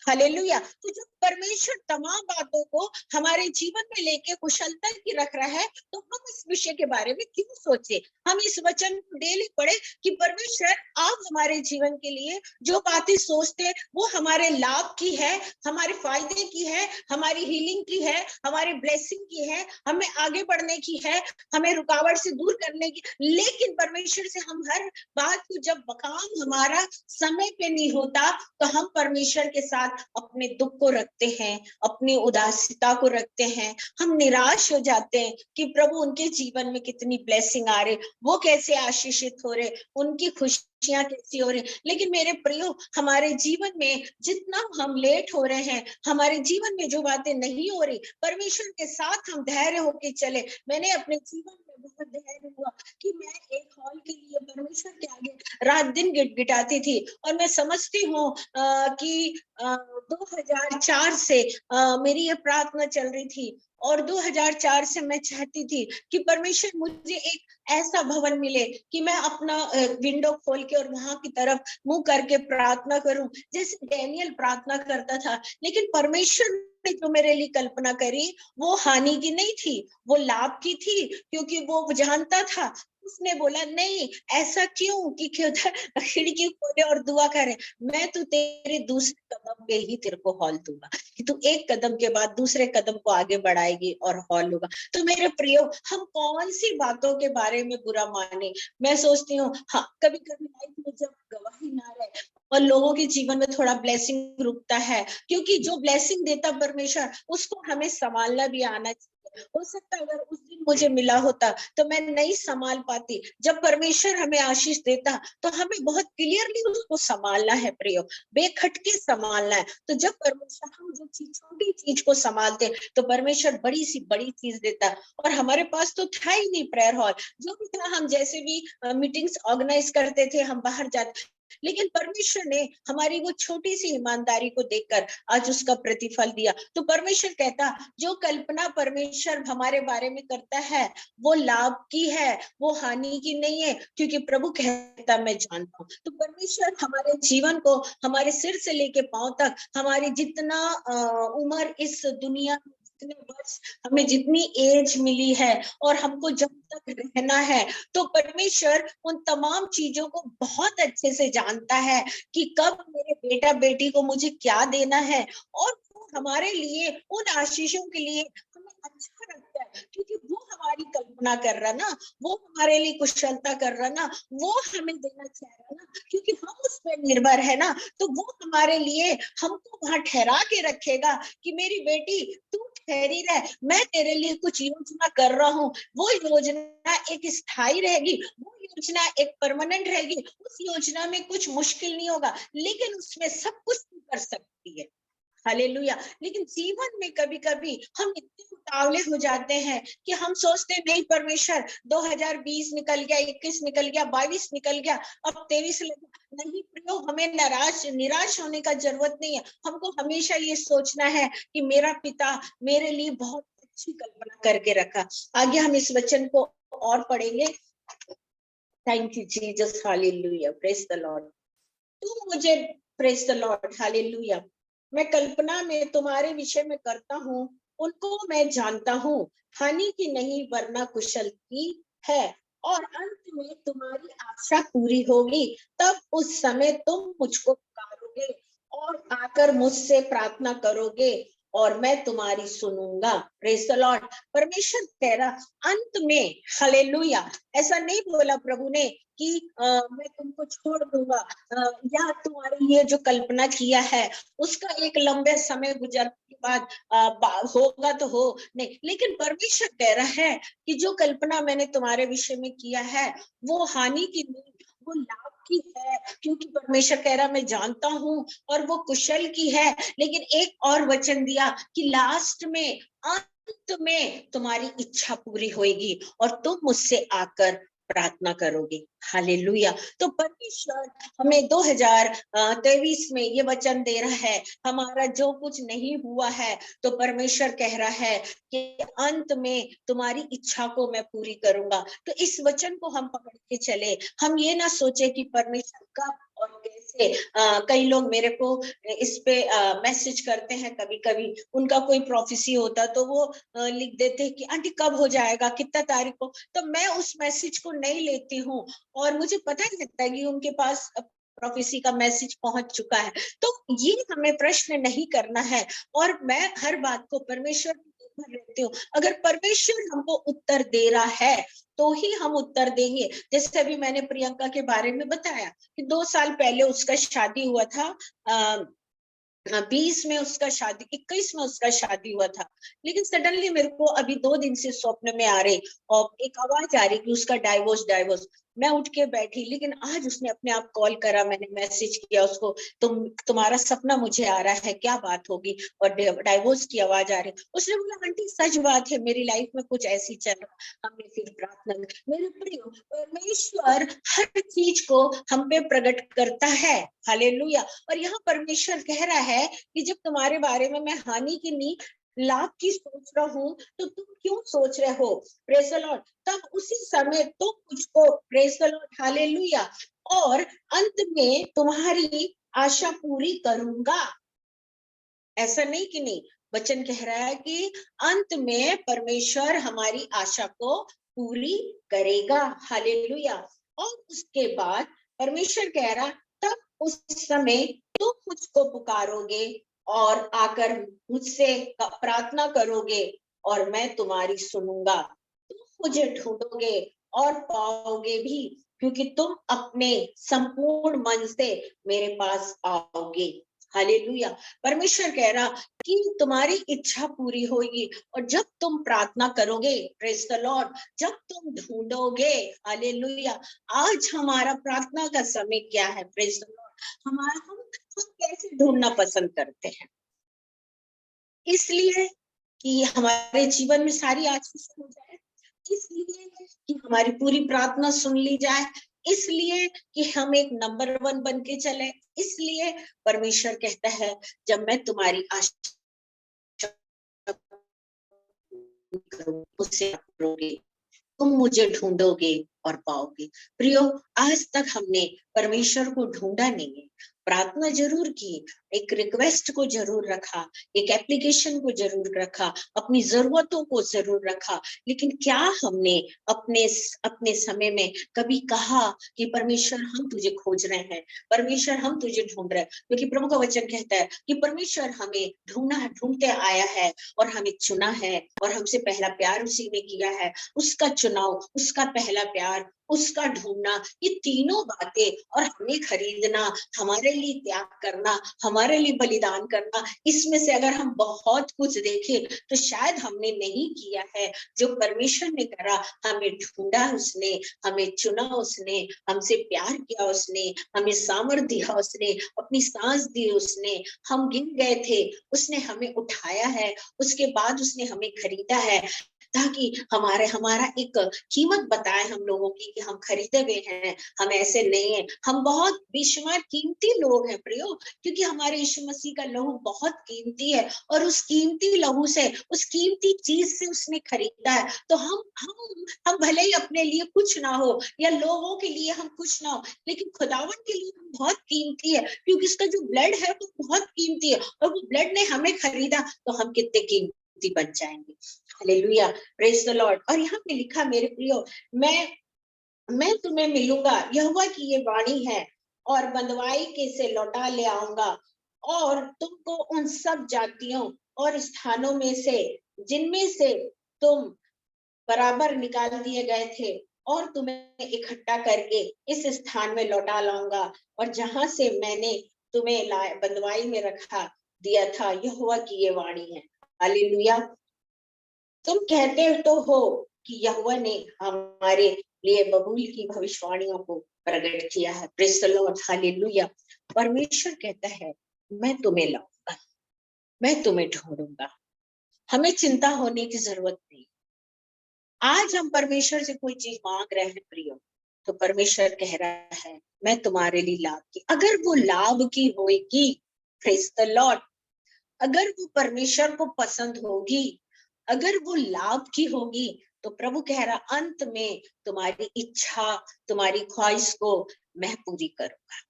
हालेलुया। तो जब परमेश्वर तमाम बातों को हमारे जीवन में लेके कुशलता की रख रहा है, तो हम इस विषय के बारे में क्यों सोचे? हम इस वचन को डेली पढ़े कि परमेश्वर आप हमारे जीवन के लिए जो बातें सोचते हैं वो हमारे लाभ की है, हमारे फायदे की है, हमारी हीलिंग की है, हमारी ब्लेसिंग की है, हमें आगे बढ़ने की है, हमें रुकावट से दूर करने की। लेकिन परमेश्वर से हम हर बात को जब काम हमारा समय पे नहीं होता, तो हम परमेश्वर के साथ अपने दुख को रखते हैं, अपनी उदासीता को रखते हैं, हम निराश हो जाते हैं कि प्रभु उनके जीवन में कितनी ब्लेसिंग आ रही, वो कैसे आशीषित हो रहे, उनकी खुशियां कैसी हो रही। लेकिन मेरे प्रियो, हमारे जीवन में जितना हम लेट हो रहे हैं, हमारे जीवन में जो बातें नहीं हो रही, परमेश्वर के साथ हम धैर्य होके चले। मैंने अपने जीवन में बहुत धैर्य हुआ कि मैं एक हॉल के लिए परमेश्वर के आगे रात दिन गिटगिटाती थी। और मैं समझती हूँ कि 2004 से मेरी ये प्रार्थना चल रही थी, और 2004 से मैं चाहती थी कि परमेश्वर मुझे एक ऐसा भवन मिले कि मैं अपना विंडो खोल के और वहां की तरफ मुंह करके प्रार्थना करूं, जैसे डैनियल प्रार्थना करता था। लेकिन परमेश्वर ने जो मेरे लिए कल्पना करी, वो हानि की नहीं थी, वो लाभ की थी, क्योंकि वो जानता था। उसने बोला नहीं, ऐसा क्यों कि खिड़की खोले और दुआ करे, मैं तो तेरे दूसरे कदम पे ही तेरे को हॉल दूंगा, कि तू एक कदम के बाद दूसरे कदम को आगे बढ़ाएगी और हॉल होगा। तो मेरे प्रियो, हम कौन सी बातों के बारे में बुरा माने? मैं सोचती हूँ, हाँ, कभी कभी लाइफ में जब गवाही ना रहे और लोगों के जीवन में थोड़ा ब्लेसिंग रुकता है, क्योंकि जो ब्लेसिंग देता परमेश्वर, उसको हमें संभालना भी आना चाहिए। हो सकता है अगर उस दिन मुझे मिला होता तो मैं नहीं संभाल पाती। जब परमेश्वर हमें आशीष देता तो हमें बहुत क्लियरली उसको संभालना है प्रियो, बेखटके संभालना है। तो जब परमेश्वर, हम जो छोटी चीज को संभालते तो परमेश्वर बड़ी सी बड़ी चीज देता। और हमारे पास तो था ही नहीं प्रेयर हॉल, जो भी था हम जैसे भी मीटिंग्स ऑर्गेनाइज करते थे, हम बाहर जाते। लेकिन परमेश्वर ने हमारी वो छोटी सी ईमानदारी को देखकर आज उसका प्रतिफल दिया। तो परमेश्वर कहता, जो कल्पना परमेश्वर हमारे बारे में करता है वो लाभ की है, वो हानि की नहीं है, क्योंकि प्रभु कहता मैं जानता हूँ। तो परमेश्वर हमारे जीवन को, हमारे सिर से लेके पांव तक, हमारी जितना उम्र इस दुनिया में, जितने वर्ष हमें, जितनी एज मिली है और हमको जब तक रहना है, तो परमेश्वर उन तमाम चीजों को बहुत अच्छे से जानता है कि कब मेरे बेटा बेटी को मुझे क्या देना है। और वो हमारे लिए उन आशीषों के लिए हमें अच्छा लगता है, क्योंकि वो हमारी कल्पना कर रहा ना, वो हमारे लिए कुशलता कर रहा ना, वो हमें देना चाह रहा ना, क्योंकि हम उस पर निर्भर है ना। तो वो हमारे लिए हमको वहां ठहरा के रखेगा कि मेरी बेटी तू ठहरी रह, मैं तेरे लिए कुछ योजना कर रहा हूँ। वो योजना एक स्थायी रहेगी, वो योजना एक परमानेंट रहेगी। उस योजना में कुछ मुश्किल नहीं होगा, लेकिन उसमें सब कुछ तू कर सकती है। हालेलुया। लेकिन जीवन में कभी कभी हम इतने उतावले हो जाते हैं कि हम सोचते हैं नहीं परमेश्वर, 2020 निकल गया, 21 निकल गया, 22 निकल गया, अब 23 लगा। नहीं प्रियो, हमें निराश होने का जरूरत नहीं है। हमको हमेशा ये सोचना है कि मेरा पिता मेरे लिए बहुत अच्छी कल्पना करके रखा। आगे हम इस वचन को और पढ़ेंगे। Thank you Jesus, hallelujah, praise the Lord. तू मुझे, प्रेज द लॉर्ड, हालेलुया, मैं कल्पना में तुम्हारे विषय में करता हूँ, उनको मैं जानता हूँ, हानि की नहीं वरना कुशल की है, और अंत में तुम्हारी आशा पूरी होगी। तब उस समय तुम मुझको पुकारोगे और आकर मुझसे प्रार्थना करोगे और मैं तुम्हारी सुनूंगा। Praise the Lord. परमेश्वर कह रहा अंत में, हालेलुया, ऐसा नहीं बोला प्रभु ने कि मैं तुमको छोड़ दूंगा, या तुम्हारी ये जो कल्पना किया है उसका एक लंबे समय गुजरने के बाद होगा तो हो नहीं। लेकिन परमेश्वर कह रहा है कि जो कल्पना मैंने तुम्हारे विषय में किया है वो हानि की नहीं, वो लाभ की है, क्योंकि परमेश्वर कह रहा मैं जानता हूँ और वो कुशल की है। लेकिन एक और वचन दिया कि लास्ट में, अंत में तुम्हारी इच्छा पूरी होगी और तुम मुझसे आकर प्रार्थना करोगे। हालेलुया। तो परमेश्वर हमें 2023 में ये वचन दे रहा है, हमारा जो कुछ नहीं हुआ है तो परमेश्वर कह रहा है कि अंत में तुम्हारी इच्छा को मैं पूरी करूंगा। तो इस वचन को हम पकड़ के चले, हम ये ना सोचे कि परमेश्वर कब और कैसे कई लोग मेरे को इस पे मैसेज करते हैं, कभी कभी उनका कोई प्रोफेसी होता तो वो लिख देते हैं कि आंटी कब हो जाएगा, कितना तारीख को, तो मैं उस मैसेज को नहीं लेती हूँ और मुझे पता नहीं लगता कि उनके पास प्रोफेसी का मैसेज पहुंच चुका है। तो ये हमें प्रश्न नहीं करना है और मैं हर बात को परमेश्वर पर निर्भर रहती हूँ। अगर परमेश्वर हमको उत्तर दे रहा है तो ही हम उत्तर देंगे। जैसे अभी मैंने प्रियंका के बारे में बताया कि 2 साल पहले उसका शादी हुआ था, 20 में उसका शादी, 21 में उसका शादी हुआ था, लेकिन सडनली मेरे को अभी 2 दिन से स्वप्न में आ रही और एक आवाज आ रही कि उसका डाइवोर्स डाइवोर्स। मैं उठ के बैठी, लेकिन आज उसने अपने आप कॉल करा, मैंने मैसेज किया उसको, तुम्हारा सपना मुझे आ रहा है, क्या बात होगी, और डाइवोर्स की आवाज आ रही। उसने बोला आंटी सच बात है, मेरी लाइफ में कुछ ऐसी चल रहा। हमने फिर प्रार्थना, मेरे प्रिय परमेश्वर हर चीज को हम पे प्रकट करता है। हालेलुया। और यहाँ परमेश्वर कह रहा है कि जब तुम्हारे बारे में मैं हानि की नहीं लाभ की सोच रहा हूँ तो तुम क्यों सोच रहे हो। Praise the Lord. तब उसी समय तुम मुझको, प्रेज द लॉर्ड, हालेलुया, और अंत में तुम्हारी आशा पूरी करूंगा। ऐसा नहीं कि नहीं, वचन कह रहा है कि अंत में परमेश्वर हमारी आशा को पूरी करेगा। हालेलुया। और उसके बाद परमेश्वर कह रहा, तब उस समय तुम मुझको पुकारोगे और आकर मुझसे प्रार्थना करोगे और मैं तुम्हारी सुनूंगा। तुम मुझे ढूंढोगे और पाओगे भी, क्योंकि तुम अपने संपूर्ण मन से मेरे पास आओगे। हालेलुया। परमेश्वर कह रहा कि तुम्हारी इच्छा पूरी होगी और जब तुम प्रार्थना करोगे, प्रेज द लॉर्ड, जब तुम ढूंढोगे। हालेलुया। आज हमारा प्रार्थना का समय क्या है, प्रेज द लॉर्ड। हम कैसे ढूंढना पसंद करते हैं? इसलिए कि हमारे जीवन में सारी आशीष हो जाए, इसलिए कि हमारी पूरी प्रार्थना सुन ली जाए, इसलिए कि हम एक नंबर 1 बन के चले। इसलिए परमेश्वर कहता है जब मैं तुम्हारी आशा मुझसे करोगे, तुम मुझे ढूंढोगे और पाओगे। प्रियो, आज तक हमने परमेश्वर को ढूंढा नहीं है, प्रार्थना जरूर की, एक रिक्वेस्ट को जरूर रखा, एक एप्लीकेशन को जरूर रखा, अपनी जरूरतों को जरूर रखा, लेकिन क्या हमने अपने अपने समय में कभी कहा कि परमेश्वर हम तुझे खोज रहे हैं, परमेश्वर हम तुझे ढूंढ रहे हैं? क्योंकि प्रभु का वचन कहता है कि परमेश्वर हमें ढूंढते आया है और हमें चुना है और हमसे पहला प्यार उसी ने किया है। उसका चुनाव, उसका पहला प्यार, उसका ढूंढना, ये तीनों बातें, और हमें खरीदना, हमारे लिए त्याग करना, हमारे लिए बलिदान करना, इसमें से अगर हम बहुत कुछ देखें तो शायद हमने नहीं किया है जो परमेश्वर ने करा। हमें ढूंढा उसने, हमें चुना उसने, हमसे प्यार किया उसने, हमें सामर्थ दिया उसने, अपनी सांस दी उसने, हम गिर गए थे, उसने हमें उठाया है, उसके बाद उसने हमें खरीदा है, ताकि हमारा एक कीमत बताए हम लोगों की कि हम खरीदे हुए हैं, हम ऐसे नहीं है, हम बहुत बेशुमार कीमती लोग हैं प्रियो, क्योंकि हमारे यीशु मसीह का लहू बहुत कीमती है और उस कीमती लहू से, उस कीमती चीज से उसने खरीदा है। तो हम भले ही अपने लिए कुछ ना हो या लोगों के लिए हम कुछ ना हो, लेकिन खुदावन के लिए हम बहुत कीमती है, क्योंकि उसका जो ब्लड है वो बहुत कीमती है और वो ब्लड ने हमें खरीदा, तो हम कितने कीमती बन जाएंगे। Hallelujah, praise the Lord. और यहाँ पे लिखा मेरे प्रियो, मैं तुम्हें मिलूंगा, यहोवा की ये वाणी है, और बंधुआई के से लौटा ले आऊंगा और तुमको उन सब जातियों और स्थानों में से जिनमें से तुम बराबर निकाल दिए गए थे, और तुम्हें इकट्ठा करके इस स्थान में लौटा लाऊंगा, और जहां से मैंने तुम्हें बंधुआई में रखा दिया था। यहोवा की ये वाणी है। हालेलुया। तुम कहते तो हो कि यहोवा ने हमारे लिए बबूल की भविष्यवाणियों को प्रकट किया है। Praise the Lord, hallelujah. परमेश्वर कहता है मैं तुम्हें लाऊंगा, मैं तुम्हें ढूंढूंगा। हमें चिंता होने की जरूरत नहीं। आज हम परमेश्वर से कोई चीज मांग रहे हैं प्रियो, तो परमेश्वर कह रहा है मैं तुम्हारे लिए लाभ की, अगर वो लाभ की होगी, प्रेज द लॉर्ड, अगर वो परमेश्वर को पसंद होगी, अगर वो लाभ की होगी, तो प्रभु कह रहा अंत में तुम्हारी इच्छा, तुम्हारी ख्वाहिश को मैं पूरी करूंगा।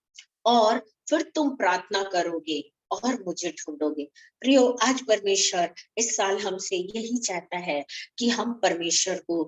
और फिर तुम प्रार्थना करोगे और मुझे ढूंढोगे। प्रियो, आज परमेश्वर इस साल हमसे यही चाहता है कि हम परमेश्वर को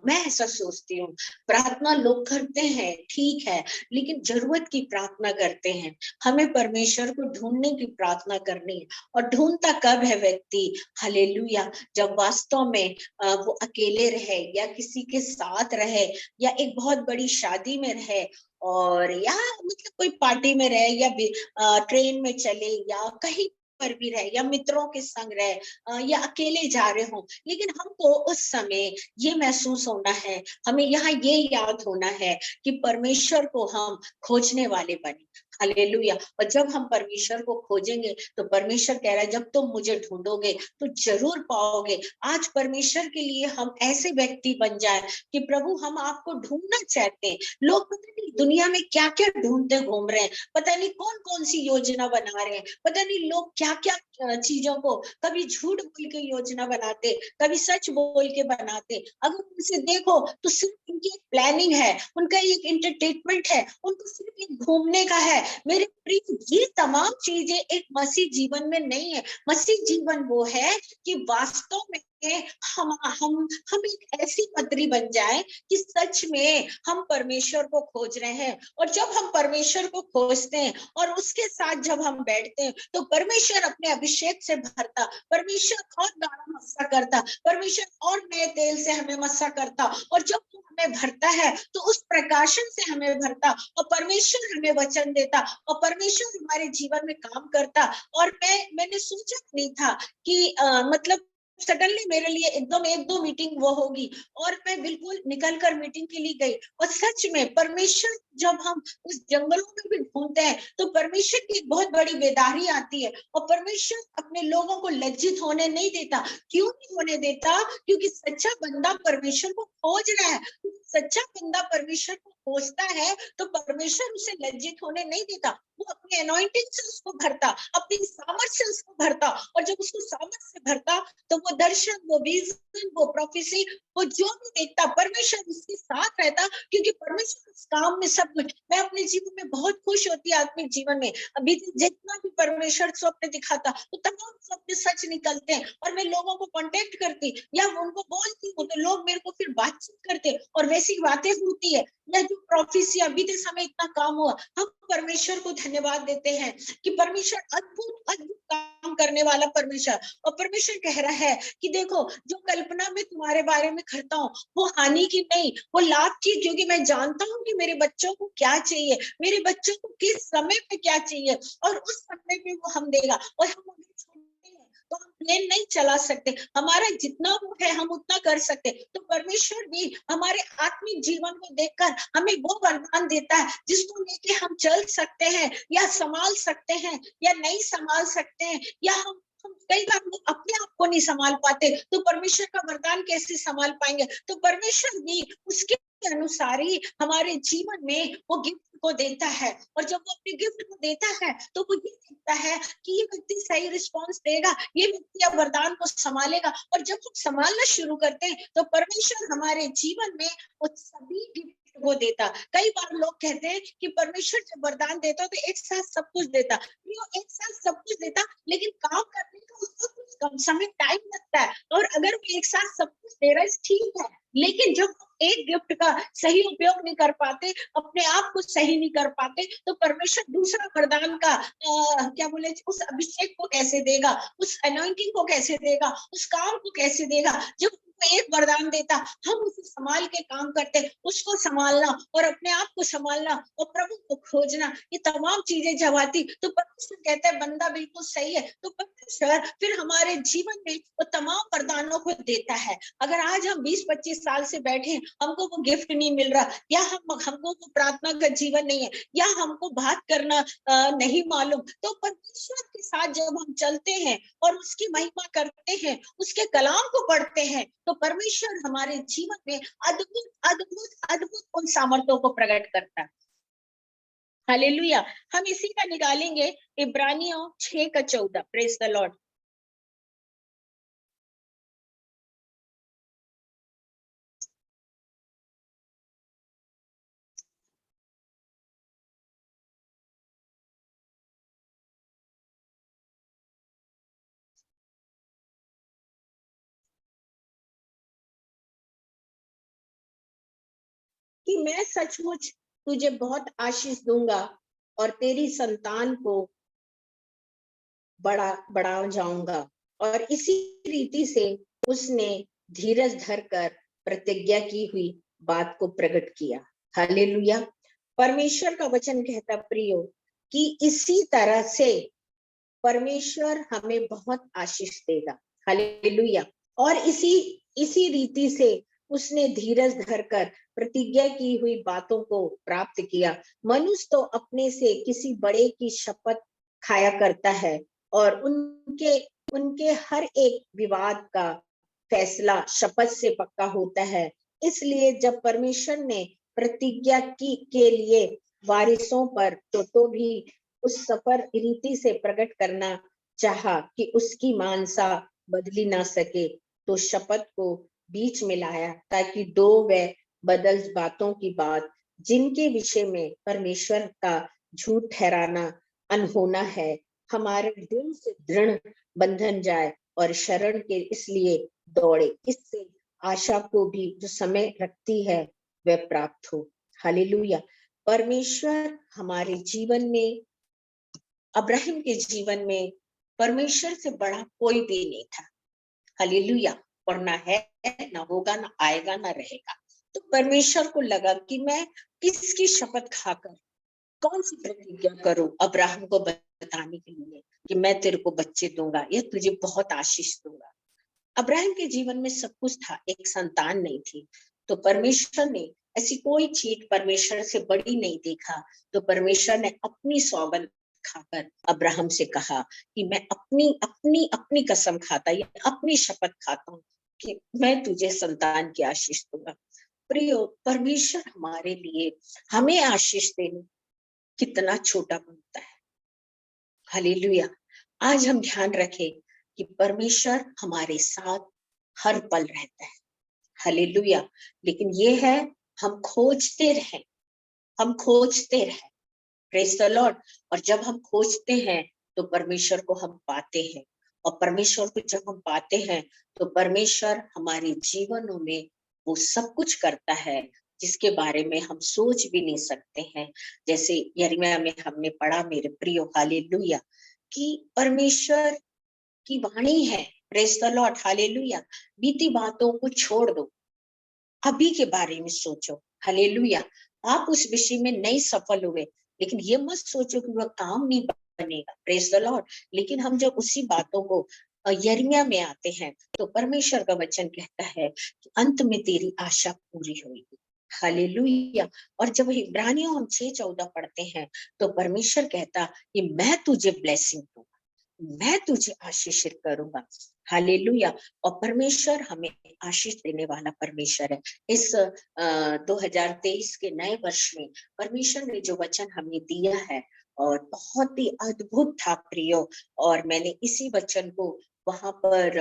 मैं ऐसा सोचती हूँ, प्रार्थना लोग करते हैं ठीक है, लेकिन जरूरत की प्रार्थना करते हैं। हमें परमेश्वर को ढूंढने की प्रार्थना करनी है। और ढूंढता कब है व्यक्ति? हालेलुया, जब वास्तव में वो अकेले रहे या किसी के साथ रहे या एक बहुत बड़ी शादी में रहे, और या मतलब कोई पार्टी में रहे या ट्रेन में चले या कहीं पर भी रहे या मित्रों के संग रहे या अकेले जा रहे हो, लेकिन हमको उस समय ये महसूस होना है, हमें यहाँ ये याद होना है कि परमेश्वर को हम खोजने वाले बने। हालेलुया। और जब हम परमेश्वर को खोजेंगे तो परमेश्वर कह रहा है, जब तुम मुझे ढूंढोगे तो जरूर पाओगे। आज परमेश्वर के लिए हम ऐसे व्यक्ति बन जाए कि प्रभु हम आपको ढूंढना चाहते हैं। लोग पता नहीं दुनिया में क्या क्या ढूंढते घूम रहे हैं, पता नहीं कौन कौन सी योजना बना रहे हैं, पता नहीं लोग क्या क्या चीजों को कभी झूठ बोल के योजना बनाते, कभी सच बोल के बनाते। अगर उनसे देखो तो सिर्फ उनकी एक प्लानिंग है, उनका एक एंटरटेनमेंट है, उनको सिर्फ एक घूमने का है। मेरे प्रिय, ये तमाम चीजें एक मसीह जीवन में नहीं है। मसीह जीवन वो है कि वास्तव में हम एक ऐसी पत्री बन जाए कि सच में हम परमेश्वर को खोज रहे हैं। और जब हम परमेश्वर को खोजते हैं और उसके साथ जब हम बैठते हैं तो परमेश्वर अपने अभिषेक से भरता, परमेश्वर और गाढ़ा मस्सा करता, परमेश्वर और नए तेल से हमें मस्सा करता। और जब वो हमें भरता है तो उस प्रकाशन से हमें भरता और परमेश्वर हमें वचन देता और परमेश्वर हमारे जीवन में काम करता। और मैंने सोचा नहीं था कि मतलब सडनली मेरे लिए एकदम एक दो मीटिंग वो होगी और मैं बिल्कुल निकल कर मीटिंग के लिए गई। और सच में परमेश्वर, जब हम उस जंगलों में भी ढूंढते हैं तो परमेश्वर की एक बहुत बड़ी बेदारी आती है। और परमेश्वर अपने लोगों को लज्जित होने नहीं देता। क्यों नहीं होने देता? क्योंकि सच्चा बंदा परमेश्वर को खोज रहा है। सच्चा बंदा परमेश्वर को खोजता है तो परमेश्वर उसे लज्जित होने नहीं देता। वो अपनी अनॉइंटिंग से उसको भरता, अपनी सामर्थ से उसको भरता। और जब उसको सामर्थ से भरता तो वो दर्शन, वो विजन, वो प्रोफेसी, वो जो भी देखता परमेश्वर उसके साथ रहता। क्योंकि परमेश्वर उस काम में सब कुछ, मैं अपने जीवन में बहुत खुश होती आत्मिक जीवन में। अभी जितना भी परमेश्वर स्वप्न दिखाता तो तमाम स्वप्न सच निकलते हैं। और मैं लोगों को कांटेक्ट करती या उनको बोलती हूँ तो लोग मेरे को फिर बातचीत करते और वैसी बातें होती है। या जो प्रोफेसी अभी तक समय इतना काम हुआ, हम परमेश्वर को धन्यवाद देते हैं कि परमेश्वर अद्भुत अद्भुत काम करने वाला परमेश्वर। और परमेश्वर कह रहा है कि देखो, जो कल्पना मैं तुम्हारे बारे में करता हूँ वो हानि की नहीं, वो लाभ की। क्योंकि मैं जानता हूँ कि मेरे बच्चों को क्या चाहिए, मेरे बच्चों को किस समय पे क्या चाहिए, और उस समय पे वो हम देगा। और हम अगर छोटे हैं तो हम प्लेन नहीं चला सकते, हमारा जितना वो है हम उतना कर सकते। तो परमेश्वर भी हमारे आत्मिक जीवन को देखकर हमें वो वरदान देता है जिसको लेके हम चल सकते हैं या संभाल सकते हैं या नहीं संभाल सकते हैं। या हम कई बार अपने आप को नहीं संभाल पाते तो परमेश्वर का वरदान कैसे संभाल पाएंगे? तो परमेश्वर भी उसके अनुसार ही हमारे जीवन में वो गिफ्ट को देता है। और जब वो अपने गिफ्ट को देता है तो वो ये देखता है कि ये व्यक्ति सही रिस्पॉन्स देगा, ये व्यक्ति अब वरदान को संभालेगा। और जब हम संभालना शुरू करते हैं तो परमेश्वर हमारे जीवन में वो सभी गिफ्ट वो देता। कई बार लोग कहते हैं कि परमेश्वर जब वरदान देता तो एक साथ सब कुछ देता। वो एक साथ सब कुछ देता, लेकिन काम करने का उसको कुछ कम समय टाइम लगता है। और अगर वो एक साथ सब कुछ दे रहा है ठीक है, लेकिन जब एक गिफ्ट का सही उपयोग नहीं कर पाते, अपने आप को सही नहीं कर पाते, तो परमेश्वर दूसरा वरदान का क्या बोले, उस अभिषेक को कैसे देगा, उस अनॉइंटिंग को कैसे देगा, उस काम को कैसे देगा। जब एक वरदान देता, हम उसे संभाल के काम करते, उसको संभालना और अपने आप को संभालना और प्रभु को खोजना, ये तमाम चीजें जब आती तो परमेश्वर कहता है बंदा बिल्कुल सही है। तो परमेश्वर फिर हमारे जीवन में वो तमाम वरदानों को देता है। अगर आज हम 20-25 साल से बैठे, हमको वो गिफ्ट नहीं मिल रहा, या हमको वो प्रार्थना का जीवन नहीं है, या हमको बात करना नहीं मालूम, तो परमेश्वर के साथ जब हम चलते हैं और उसकी महिमा करते हैं, उसके कलाम को पढ़ते हैं, तो परमेश्वर हमारे जीवन में अद्भुत अद्भुत अद्भुत उन सामर्थ्यों को प्रकट करता है। हालेलुया। हम इसी का निकालेंगे इब्रानियों 6:14। Praise the Lord. कि मैं सचमुच तुझे बहुत आशीष दूंगा और तेरी संतान को बढ़ा जाऊंगा। और इसी रीति से उसने धीरज धरकर प्रतिज्ञा की हुई बात को प्रकट किया। हालेलुया। परमेश्वर का वचन कहता प्रियो कि इसी तरह से परमेश्वर हमें बहुत आशीष देगा। हालेलुया। और इसी रीति से उसने धीरज धरकर प्रतिज्ञा की हुई बातों को प्राप्त किया। मनुष्य तो अपने से किसी बड़े की शपथ खाया करता है और उनके उनके हर एक विवाद का फैसला शपथ से पक्का होता है। इसलिए जब परमेश्वर ने प्रतिज्ञा की के लिए वारिसों पर तो भी उस सफर रीति से प्रकट करना चाहा कि उसकी मानसा बदली ना सके, तो शपथ को बीच में लाया ताकि दो व बदल बातों की बात जिनके विषय में परमेश्वर का झूठ ठहराना अनहोना है, हमारे दिल से दृढ़ बंधन जाए और शरण के इसलिए दौड़े, इससे आशा को भी जो समय रखती है वह प्राप्त हो। हालेलुया। परमेश्वर हमारे जीवन में, अब्राहम के जीवन में परमेश्वर से बड़ा कोई भी नहीं था। हालेलुया। और ना है, ना होगा, ना आएगा, ना रहेगा। तो परमेश्वर को लगा कि मैं किसकी शपथ खाकर कौन सी प्रतिज्ञा करूं अब्राहम को बताने के लिए कि मैं तेरे को बच्चे दूंगा या तुझे बहुत आशीष दूंगा। अब्राहम के जीवन में सब कुछ था, एक संतान नहीं थी। तो परमेश्वर ने ऐसी कोई चीज परमेश्वर से बड़ी नहीं देखा। तो परमेश्वर ने अपनी सौगंध खाकर अब्राहम से कहा कि मैं अपनी अपनी अपनी कसम खाता या अपनी शपथ खाता हूँ कि मैं तुझे संतान की आशीष दूंगा। प्रियो, परमेश्वर हमारे लिए हमें आशीष देने कितना छोटा बनता है। हालेलुया। आज हम ध्यान रखें कि परमेश्वर हमारे साथ हर पल रहता है। हालेलुया। लेकिन ये है, हम खोजते रहें, हम खोजते रहें। Praise the Lord. और जब हम खोजते हैं तो परमेश्वर को हम पाते हैं, और परमेश्वर को जब हम पाते हैं तो परमेश्वर हमारे जीवनों में वो सब कुछ करता है जिसके बारे में हम सोच भी नहीं सकते हैं। जैसे यिर्मयाह में हमने पढ़ा मेरे प्रियो, हालेलुया, कि परमेश्वर की वाणी है। Praise the Lord. हालेलुया। बीती बातों को छोड़ दो, अभी के बारे में सोचो। हालेलुया। आप उस विषय में नहीं सफल हुए, लेकिन ये मत सोचो कि वह काम नहीं बनेगा। Praise the Lord. लेकिन हम जब उसी बातों को यिर्मयाह में आते हैं तो परमेश्वर का वचन कहता है कि अंत में तेरी आशा पूरी होगी। हालेलुया। और जब इब्रानियों हम 6:14 पढ़ते हैं तो परमेश्वर कहता कि मैं तुझे ब्लेसिंग दूंगा, मैं तुझे आशीषित करूंगा। हालेलुया। और परमेश्वर हमें आशीष देने वाला परमेश्वर है। इस 2023 के नए वर्ष में परमेश्वर ने जो वचन हमें दिया है और बहुत ही अद्भुत था प्रियो। और मैंने इसी वचन को वहां पर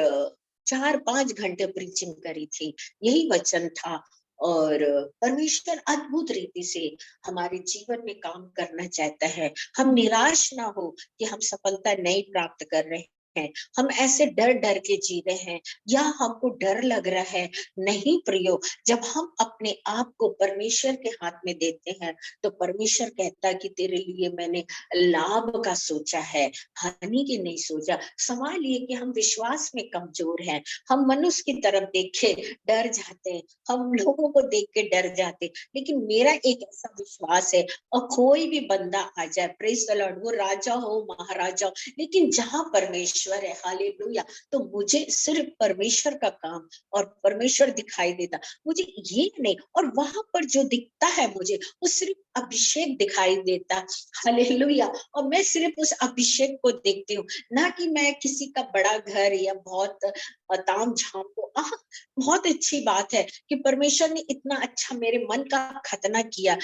4-5 घंटे प्रीचिंग करी थी, यही वचन था। और परमेश्वर अद्भुत रीति से हमारे जीवन में काम करना चाहता है। हम निराश ना हो कि हम सफलता नहीं प्राप्त कर रहे हैं, हम ऐसे डर डर के जी रहे हैं या हमको डर लग रहा है। नहीं प्रियो, जब हम अपने आप को परमेश्वर के हाथ में देते हैं तो परमेश्वर कहता है कि तेरे लिए मैंने लाभ का सोचा है, हानि की नहीं सोचा। सवाल ये कि हम विश्वास में कमजोर हैं, हम मनुष्य की तरफ देख के डर जाते हैं, हम लोगों को देख के डर जाते। लेकिन मेरा एक ऐसा विश्वास है, और कोई भी बंदा आ जाए, प्रेज द लॉर्ड, वो राजा हो महाराजा हो, लेकिन जहां परमेश्वर है, हालेलुया, तो मुझे सिर्फ परमेश्वर का काम और परमेश्वर दिखाई देता, मुझे ये नहीं। और वहां पर जो दिखता है मुझे, वो सिर्फ अभिषेक दिखाई देता। हालेलुया। और मैं सिर्फ उस अभिषेक को देखती हूँ, ना कि मैं किसी का बड़ा घर या बहुत ताम झाम को। बहुत अच्छी बात है कि परमेश्वर ने इतना अच्छा मेरे मन का खतना किया,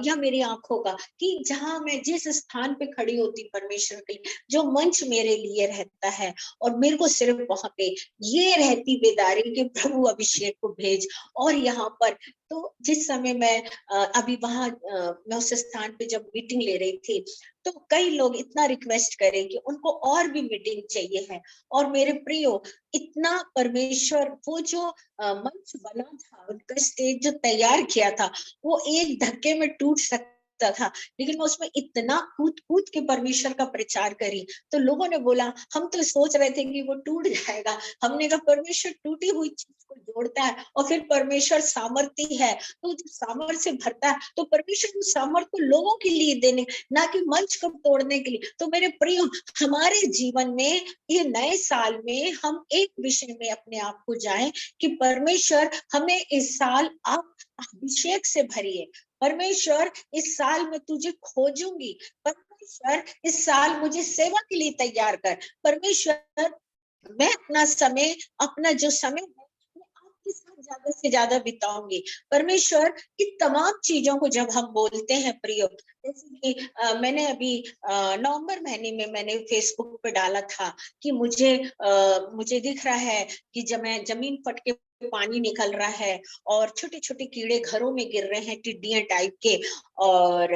या मेरी आंखों का, कि जहां मैं जिस स्थान पे खड़ी होती परमेश्वर के जो मंच मेरे लिए रहता है, और मेरे को सिर्फ वहां पे ये रहती बेदारी कि प्रभु अभिषेक को भेज, और यहाँ पर तो जिस समय मैं अभी वहां मैं उस स्थान पे जब मीटिंग ले रही थी, तो कई लोग इतना रिक्वेस्ट करे कि उनको और भी मीटिंग चाहिए है। और मेरे प्रियो, इतना परमेश्वर, वो जो मंच बना था, उनका स्टेज जो तैयार किया था, वो एक धक्के में टूट सकता था, लेकिन मैं उसमें इतना कूद कूद के परमेश्वर का प्रचार करी। तो लोगों ने बोला, हम तो सोच रहे थे कि वो टूट जाएगा। हमने कहा परमेश्वर टूटी हुई चीज को जोड़ता है, और फिर परमेश्वर सामर्थ्य है, तो जब सामर्थ्य भरता है तो परमेश्वर उस सामर्थ्य को लोगों के लिए देने, ना कि मंच को तोड़ने के लिए। तो मेरे प्रिय, हमारे जीवन में ये नए साल में हम एक विषय में अपने आप को जाएं कि परमेश्वर हमें इस साल आप अभिषेक से भरिए। परमेश्वर, इस साल में तुझे खोजूंगी। परमेश्वर, इस साल मुझे सेवा के लिए तैयार कर। परमेश्वर, मैं अपना समय, अपना जो समय है, मैं आपके साथ ज्यादा से ज्यादा बिताऊंगी। परमेश्वर, इन तमाम चीजों को जब हम बोलते हैं प्रियो, जैसे कि मैंने अभी नवंबर महीने में मैंने फेसबुक पे डाला था कि मुझे दिख रहा है कि जब मैं जमीन फट के पानी निकल रहा है, और छोटे छोटे कीड़े घरों में गिर रहे हैं, टिड्डियां टाइप के। और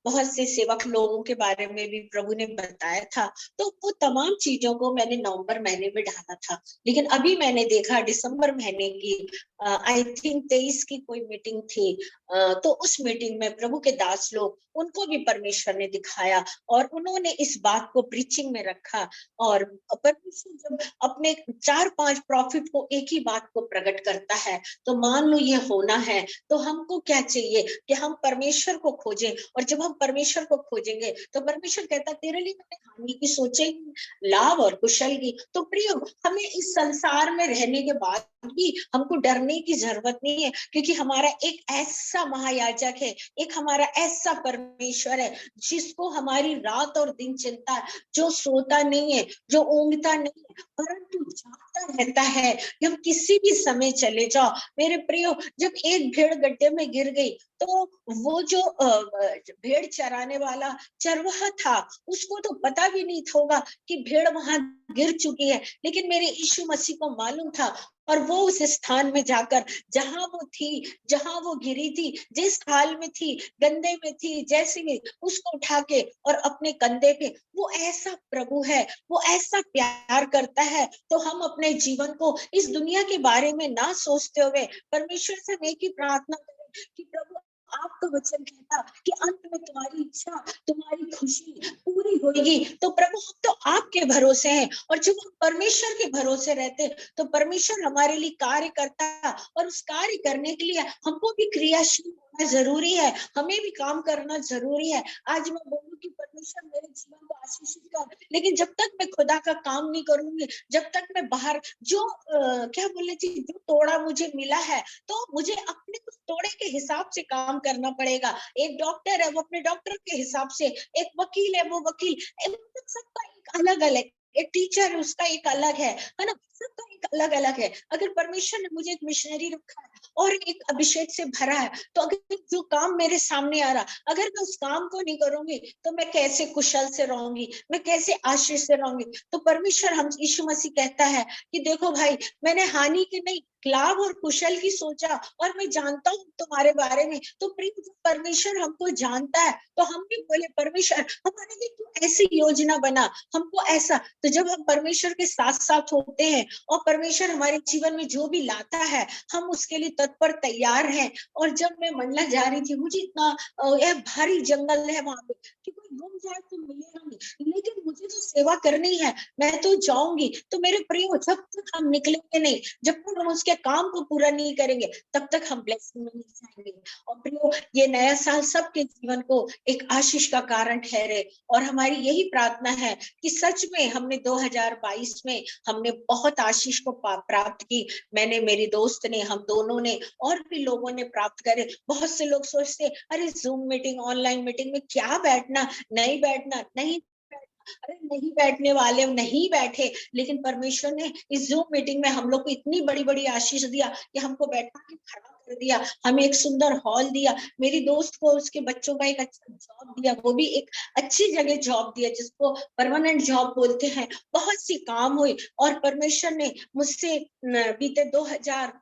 बहुत से सेवक लोगों के बारे में भी प्रभु ने बताया था। तो वो तमाम चीजों को मैंने नवंबर महीने में डाला था। लेकिन अभी मैंने देखा दिसंबर महीने की आई थिंक 23 की कोई मीटिंग थी, तो उस मीटिंग में प्रभु के दास लोग, उनको भी परमेश्वर ने दिखाया, और उन्होंने इस बात को प्रीचिंग में रखा। और परमेश्वर जब अपने 4-5 प्रॉफिट को एक ही बात को प्रकट करता है, तो मान लो ये होना है, तो हमको क्या चाहिए कि हम परमेश्वर को खोजें। और जब हम परमेश्वर को खोजेंगे, तो परमेश्वर कहता, तेरे लिए मैंने हानि की सोचेंगे, लाभ और कुशल की। तो प्रियो, हमें इस संसार में रहने के बाद भी हमको डरने की जरूरत नहीं है, क्योंकि हमारा एक ऐसा महायाजक है, एक हमारा ऐसा परमेश्वर है, जिसको हमारी रात और दिन चिंता है, जो सोता नहीं है, जो ऊँघता नहीं है, परंतु जागता रहता है। हम किसी भी समय चले जाओ मेरे प्रियो, जब एक भेड़ गड्ढे में गिर गई, तो वो जो भेड़ चराने वाला चरवाहा था, उसको तो पता भी नहीं होगा कि भेड़ वहां गिर चुकी है, लेकिन मेरे यीशु मसीह को मालूम था। और वो उस स्थान में जाकर, जहां वो थी, जहां वो गिरी थी, जिस हाल में थी, गंदे में थी, जैसे भी, उसको उठा के और अपने कंधे पे, वो ऐसा प्रभु है, वो ऐसा प्यार करता है। तो हम अपने जीवन को इस दुनिया के बारे में ना सोचते हुए परमेश्वर से एक ही प्रार्थना करें कि प्रभु, आपका वचन कहता कि अंत में तुम्हारी इच्छा, तुम्हारी खुशी पूरी होगी। तो प्रभु, हम तो आपके भरोसे हैं, और जब हम परमेश्वर के भरोसे रहते, तो परमेश्वर हमारे लिए कार्य करता, और उस कार्य करने के लिए हमको भी क्रियाशील होना जरूरी है, हमें भी काम करना जरूरी है। आज मैं बोलूं कि परमेश्वर मेरे जीवन को आशीषित कर, लेकिन जब तक मैं खुदा का काम नहीं करूंगी, जब तक मैं बाहर जो क्या बोले थी, जो तोड़ा मुझे मिला है, तो मुझे अपने उस तोड़े के हिसाब से काम करना पड़ेगा। एक डॉक्टर है, वो अपने डॉक्टर के हिसाब से, एक वकील है, वो वकील, मतलब सबका एक अलग अलग, एक टीचर है, उसका एक अलग है ना, सबका एक अलग अलग है। अगर परमेश्वर ने मुझे एक मिशनरी रखा है और एक अभिषेक से भरा है, तो अगर जो काम मेरे सामने आ रहा, अगर मैं उस काम को नहीं करूंगी, तो मैं कैसे कुशल से रहूंगी, मैं कैसे आशीष से रहूंगी। तो परमेश्वर, हम यीशु मसीह कहता है कि देखो भाई, मैंने हानि की नहीं, लाभ और कुशल की सोचा, और मैं जानता हूँ तुम्हारे बारे में। तो प्रिय, परमेश्वर हमको जानता है, तो हम भी बोले, परमेश्वर हमारे लिए तू ऐसी योजना बना, हमको ऐसा। तो जब हम परमेश्वर के साथ साथ होते हैं, और परमेश्वर हमारे जीवन में जो भी लाता है, हम उसके लिए तत्पर तैयार हैं। और जब मैं मंडला जा रही थी, मुझे इतना भारी जंगल है वहां पे, कि कोई गुम जाए तो मिलेगा नहीं, लेकिन मुझे तो सेवा करनी है, मैं तो जाऊंगी। तो मेरे प्रियो, जब तक हम निकलेंगे नहीं, जब तक हम उसके काम को पूरा नहीं करेंगे, तब तक हम ब्लेसिंग में नहीं जाएंगे। और प्रियो, ये नया साल सबके जीवन को एक आशीष का कारण ठहरे, और हमारी यही प्रार्थना है कि सच में हमने 2022 में हमने बहुत आशीष को प्राप्त की। मैंने, मेरी दोस्त ने, हम दोनों ने, और भी लोगों ने प्राप्त करे। बहुत से लोग सोचते, अरे जूम मीटिंग, ऑनलाइन मीटिंग में क्या बैठना, नहीं बैठना, नहीं, अरे नहीं बैठने वाले नहीं बैठे, लेकिन परमेश्वर ने इस जूम मीटिंग में हम लोग को इतनी बड़ी बड़ी आशीष दिया कि हमको बैठा के खड़ा कर दिया, हमें एक सुंदर हॉल दिया, मेरी दोस्त को उसके बच्चों का एक अच्छा जॉब दिया, वो भी एक अच्छी जगह जॉब दिया, जिसको परमानेंट जॉब बोलते हैं। बहुत सी काम हुई, और परमेश्वर ने मुझसे बीते 2000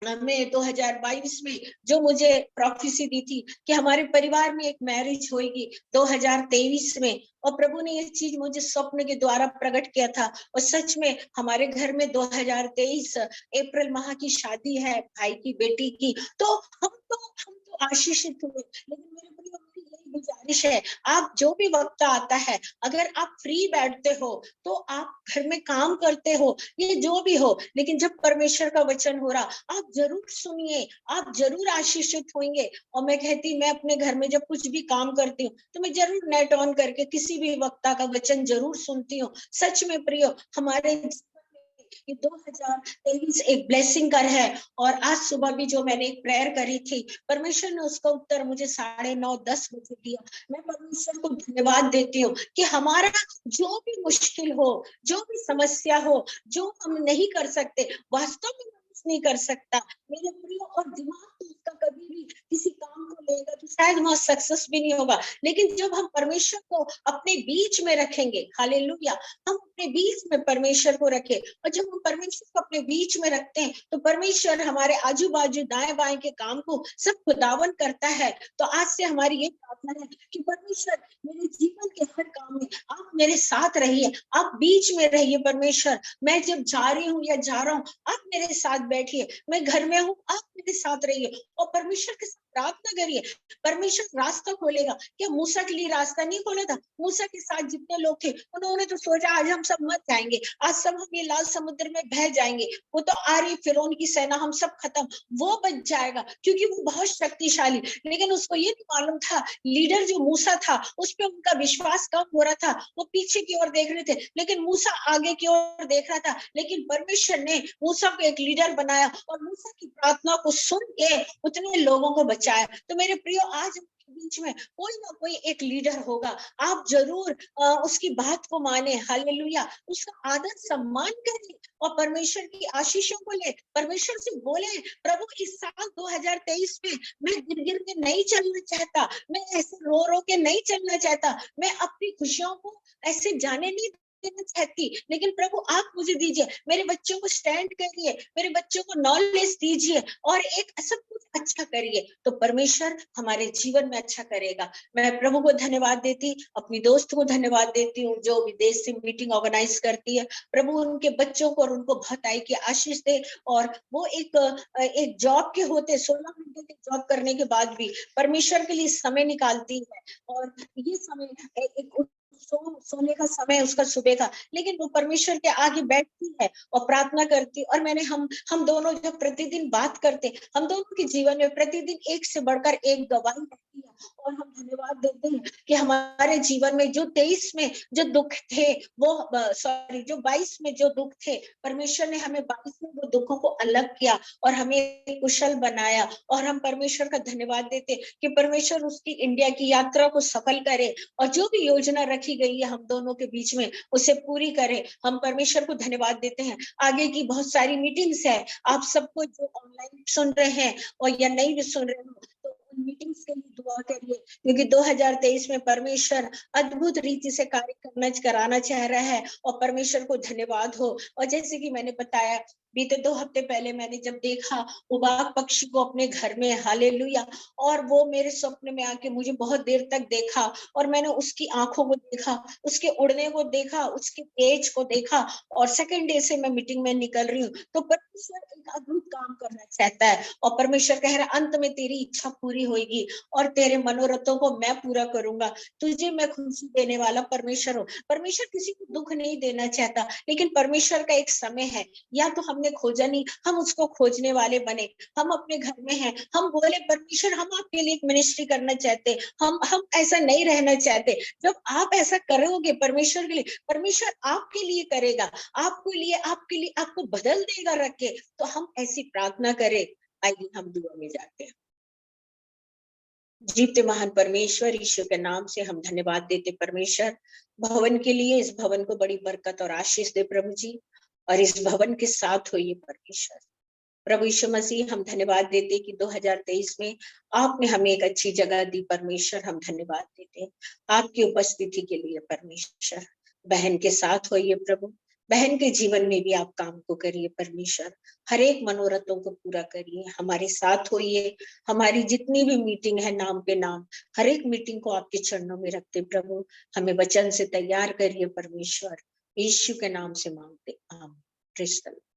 में 2022 में जो मुझे प्रोफेसी दी थी कि हमारे परिवार में एक मैरिज होगी 2023 में, और प्रभु ने ये चीज मुझे स्वप्न के द्वारा प्रकट किया था, और सच में हमारे घर में 2023 अप्रैल माह की शादी है भाई की बेटी की। तो हम तो आशीषित हुए। लेकिन मेरे प्रिय, मेरी यही गुजारिश है, आप जो भी वक्त आता है, अगर आप फ्री बैठते हो तो आप घर में काम करते हो, ये जो भी हो, लेकिन जब परमेश्वर का वचन हो रहा, आप जरूर सुनिए, आप जरूर आशीषित होंगे। और मैं कहती, मैं अपने घर में जब कुछ भी काम करती हूँ तो मैं जरूर नेट ऑन करके किसी भी वक्ता का वचन जरूर सुनती हूँ। सच में प्रियो, हमारे ये 2023 एक ब्लेसिंग कर है। और आज सुबह भी जो मैंने एक प्रेयर करी थी, परमेश्वर ने उसका उत्तर मुझे 9:30-10 बजे दिया। मैं परमेश्वर को धन्यवाद देती हूँ कि हमारा जो भी मुश्किल हो, जो भी समस्या हो, जो हम नहीं कर सकते, वास्तव में नहीं कर सकता मेरे प्रियो, और दिमाग तो उसका कभी भी किसी काम को लेगा तो शायद वहां सक्सेस भी नहीं होगा। लेकिन जब हम परमेश्वर को अपने बीच में रखेंगे, हालेलुया, हम अपने बीच में परमेश्वर को रखें, और जब हम परमेश्वर को अपने बीच में रखते हैं तो परमेश्वर हमारे आजू बाजू दाएं बाएं के काम को सब खुदावन करता है। तो आज से हमारी ये प्रार्थना है कि परमेश्वर, मेरे जीवन के हर काम में आप मेरे साथ रहिए, आप बीच में रहिए। परमेश्वर, मैं जब जा रही हूँ या जा रहा हूँ, आप मेरे साथ बैठिए, मैं घर में हूँ, आप मेरे साथ रहिए। और परमेश्वर के साथ प्रार्थना करिए, परमेश्वर रास्ता खोलेगा। क्या मूसा के लिए रास्ता नहीं खोला था? मूसा के साथ जितने लोग थे, उन्होंने तो सोचा आज हम सब मर जाएंगे, आज सब हम ये लाल समुद्र में बह जाएंगे, वो तो आ रही फिरौन की सेना, हम सब खत्म, वो बच जाएगा क्योंकि वो बहुत शक्तिशाली। लेकिन उसको ये नहीं मालूम था, लीडर जो मूसा था उस पर उनका विश्वास कम हो रहा था, वो पीछे की ओर देख रहे थे, लेकिन मूसा आगे की ओर देख रहा था। लेकिन परमेश्वर ने मूसा को एक लीडर बनाया और मूसा की प्रार्थना को सुन के उतने लोगों को बचाया। तो मेरे प्रियो, आज बीच में कोई ना कोई एक लीडर होगा, आप जरूर उसकी बात को माने, हालेलुया, उसका आदर सम्मान करें और परमेश्वर की आशीषों को ले, परमेश्वर से बोले, प्रभु इस साल 2023 में मैं गिर गिर के नहीं चलना चाहता, मैं ऐसे रो रो के नहीं चलना चाहता, मैं अपनी खुशियों को ऐसे जाने नहीं देना चाहती, लेकिन प्रभु आप मुझे दीजिए, मेरे बच्चों को स्टैंड करिए, मेरे बच्चों को नॉलेज दीजिए और एक सब कुछ अच्छा करिए, तो परमेश्वर हमारे जीवन में अच्छा करेगा। मैं प्रभु को धन्यवाद देती, अपनी दोस्त को धन्यवाद देती हूँ जो विदेश से मीटिंग ऑर्गेनाइज करती है। प्रभु उनके बच्चों को और उनको बहुत आई की आशीष दे, और वो एक जॉब के होते 16 घंटे के जॉब करने के बाद भी परमेश्वर के लिए समय निकालती है। और ये समय एक सोने का समय उसका सुबह का, लेकिन वो परमेश्वर के आगे बैठती है और प्रार्थना करती। और मैंने हम दोनों जब प्रतिदिन बात करते, हम दोनों के जीवन में प्रतिदिन एक से बढ़कर एक गवाही रहती है। और हम धन्यवाद देते हैं कि हमारे जीवन में जो 23 में जो दुख थे, वो सॉरी जो 22 में जो दुख थे, परमेश्वर ने हमें 22 में वो दुखों को अलग किया और हमें कुशल बनाया। और हम परमेश्वर का धन्यवाद देते कि परमेश्वर उसकी इंडिया की यात्रा को सफल करे, और जो भी योजना रखी गई है हम दोनों के बीच में उसे पूरी करे। हम परमेश्वर को धन्यवाद देते हैं। आगे की बहुत सारी मीटिंग्स है, आप सबको जो ऑनलाइन सुन रहे हैं और या नहीं भी सुन रहे हो, तो उन मीटिंग्स के लिए दुआ करिए, क्योंकि 2023 में परमेश्वर अद्भुत रीति से कार्य कराना चाह रहा है, और परमेश्वर को धन्यवाद हो। और जैसे कि मैंने बताया, बीते 2 हफ्ते पहले मैंने जब देखा उबाक पक्षी को अपने घर में, हालेलुया, और वो मेरे स्वप्न में आके मुझे बहुत देर तक देखा, और मैंने उसकी आंखों को देखा, उसके उड़ने को देखा, उसके तेज को देखा, और सेकंड डे से मैं मीटिंग में निकल रही हूँ। तो परमेश्वर एक अद्भुत काम करना चाहता है, और परमेश्वर कह रहा है अंत में तेरी इच्छा पूरी होगी और तेरे मनोरथों को मैं पूरा करूंगा, तुझे मैं खुशी देने वाला परमेश्वर हूँ। परमेश्वर किसी को दुख नहीं देना चाहता, लेकिन परमेश्वर का एक समय है, या तो हमने खोजा नहीं, हम उसको खोजने वाले बने। हम अपने घर में हैं, हम बोले परमेश्वर हम आपके लिए एक मिनिस्ट्री करना चाहते, हम ऐसा नहीं रहना चाहते। जब आप ऐसा करोगे परमेश्वर के लिए, परमेश्वर आपके लिए करेगा, आपके लिए आपको बदल देगा रख के। तो हम ऐसी प्रार्थना करें। आइए हम दुआ में जाते हैं। जीवते महान परमेश्वर, ईश्वर के नाम से हम धन्यवाद देते परमेश्वर भवन के लिए, इस भवन को बड़ी बरकत और आशीष दे प्रभु जी, और इस भवन के साथ होइए परमेश्वर। प्रभु यीशु मसीह, हम धन्यवाद देते कि 2023 में आपने हमें एक अच्छी जगह दी परमेश्वर, हम धन्यवाद देते आपकी उपस्थिति के लिए परमेश्वर। बहन के साथ होइए प्रभु, बहन के जीवन में भी आप काम को करिए परमेश्वर, हर एक मनोरथों को पूरा करिए, हमारे साथ होइए। हमारी जितनी भी मीटिंग है नाम पे नाम, हर एक मीटिंग को आपके चरणों में रखते प्रभु, हमें वचन से तैयार करिए परमेश्वर, यीशु के नाम से मांगते आमीन। Praise the Lord.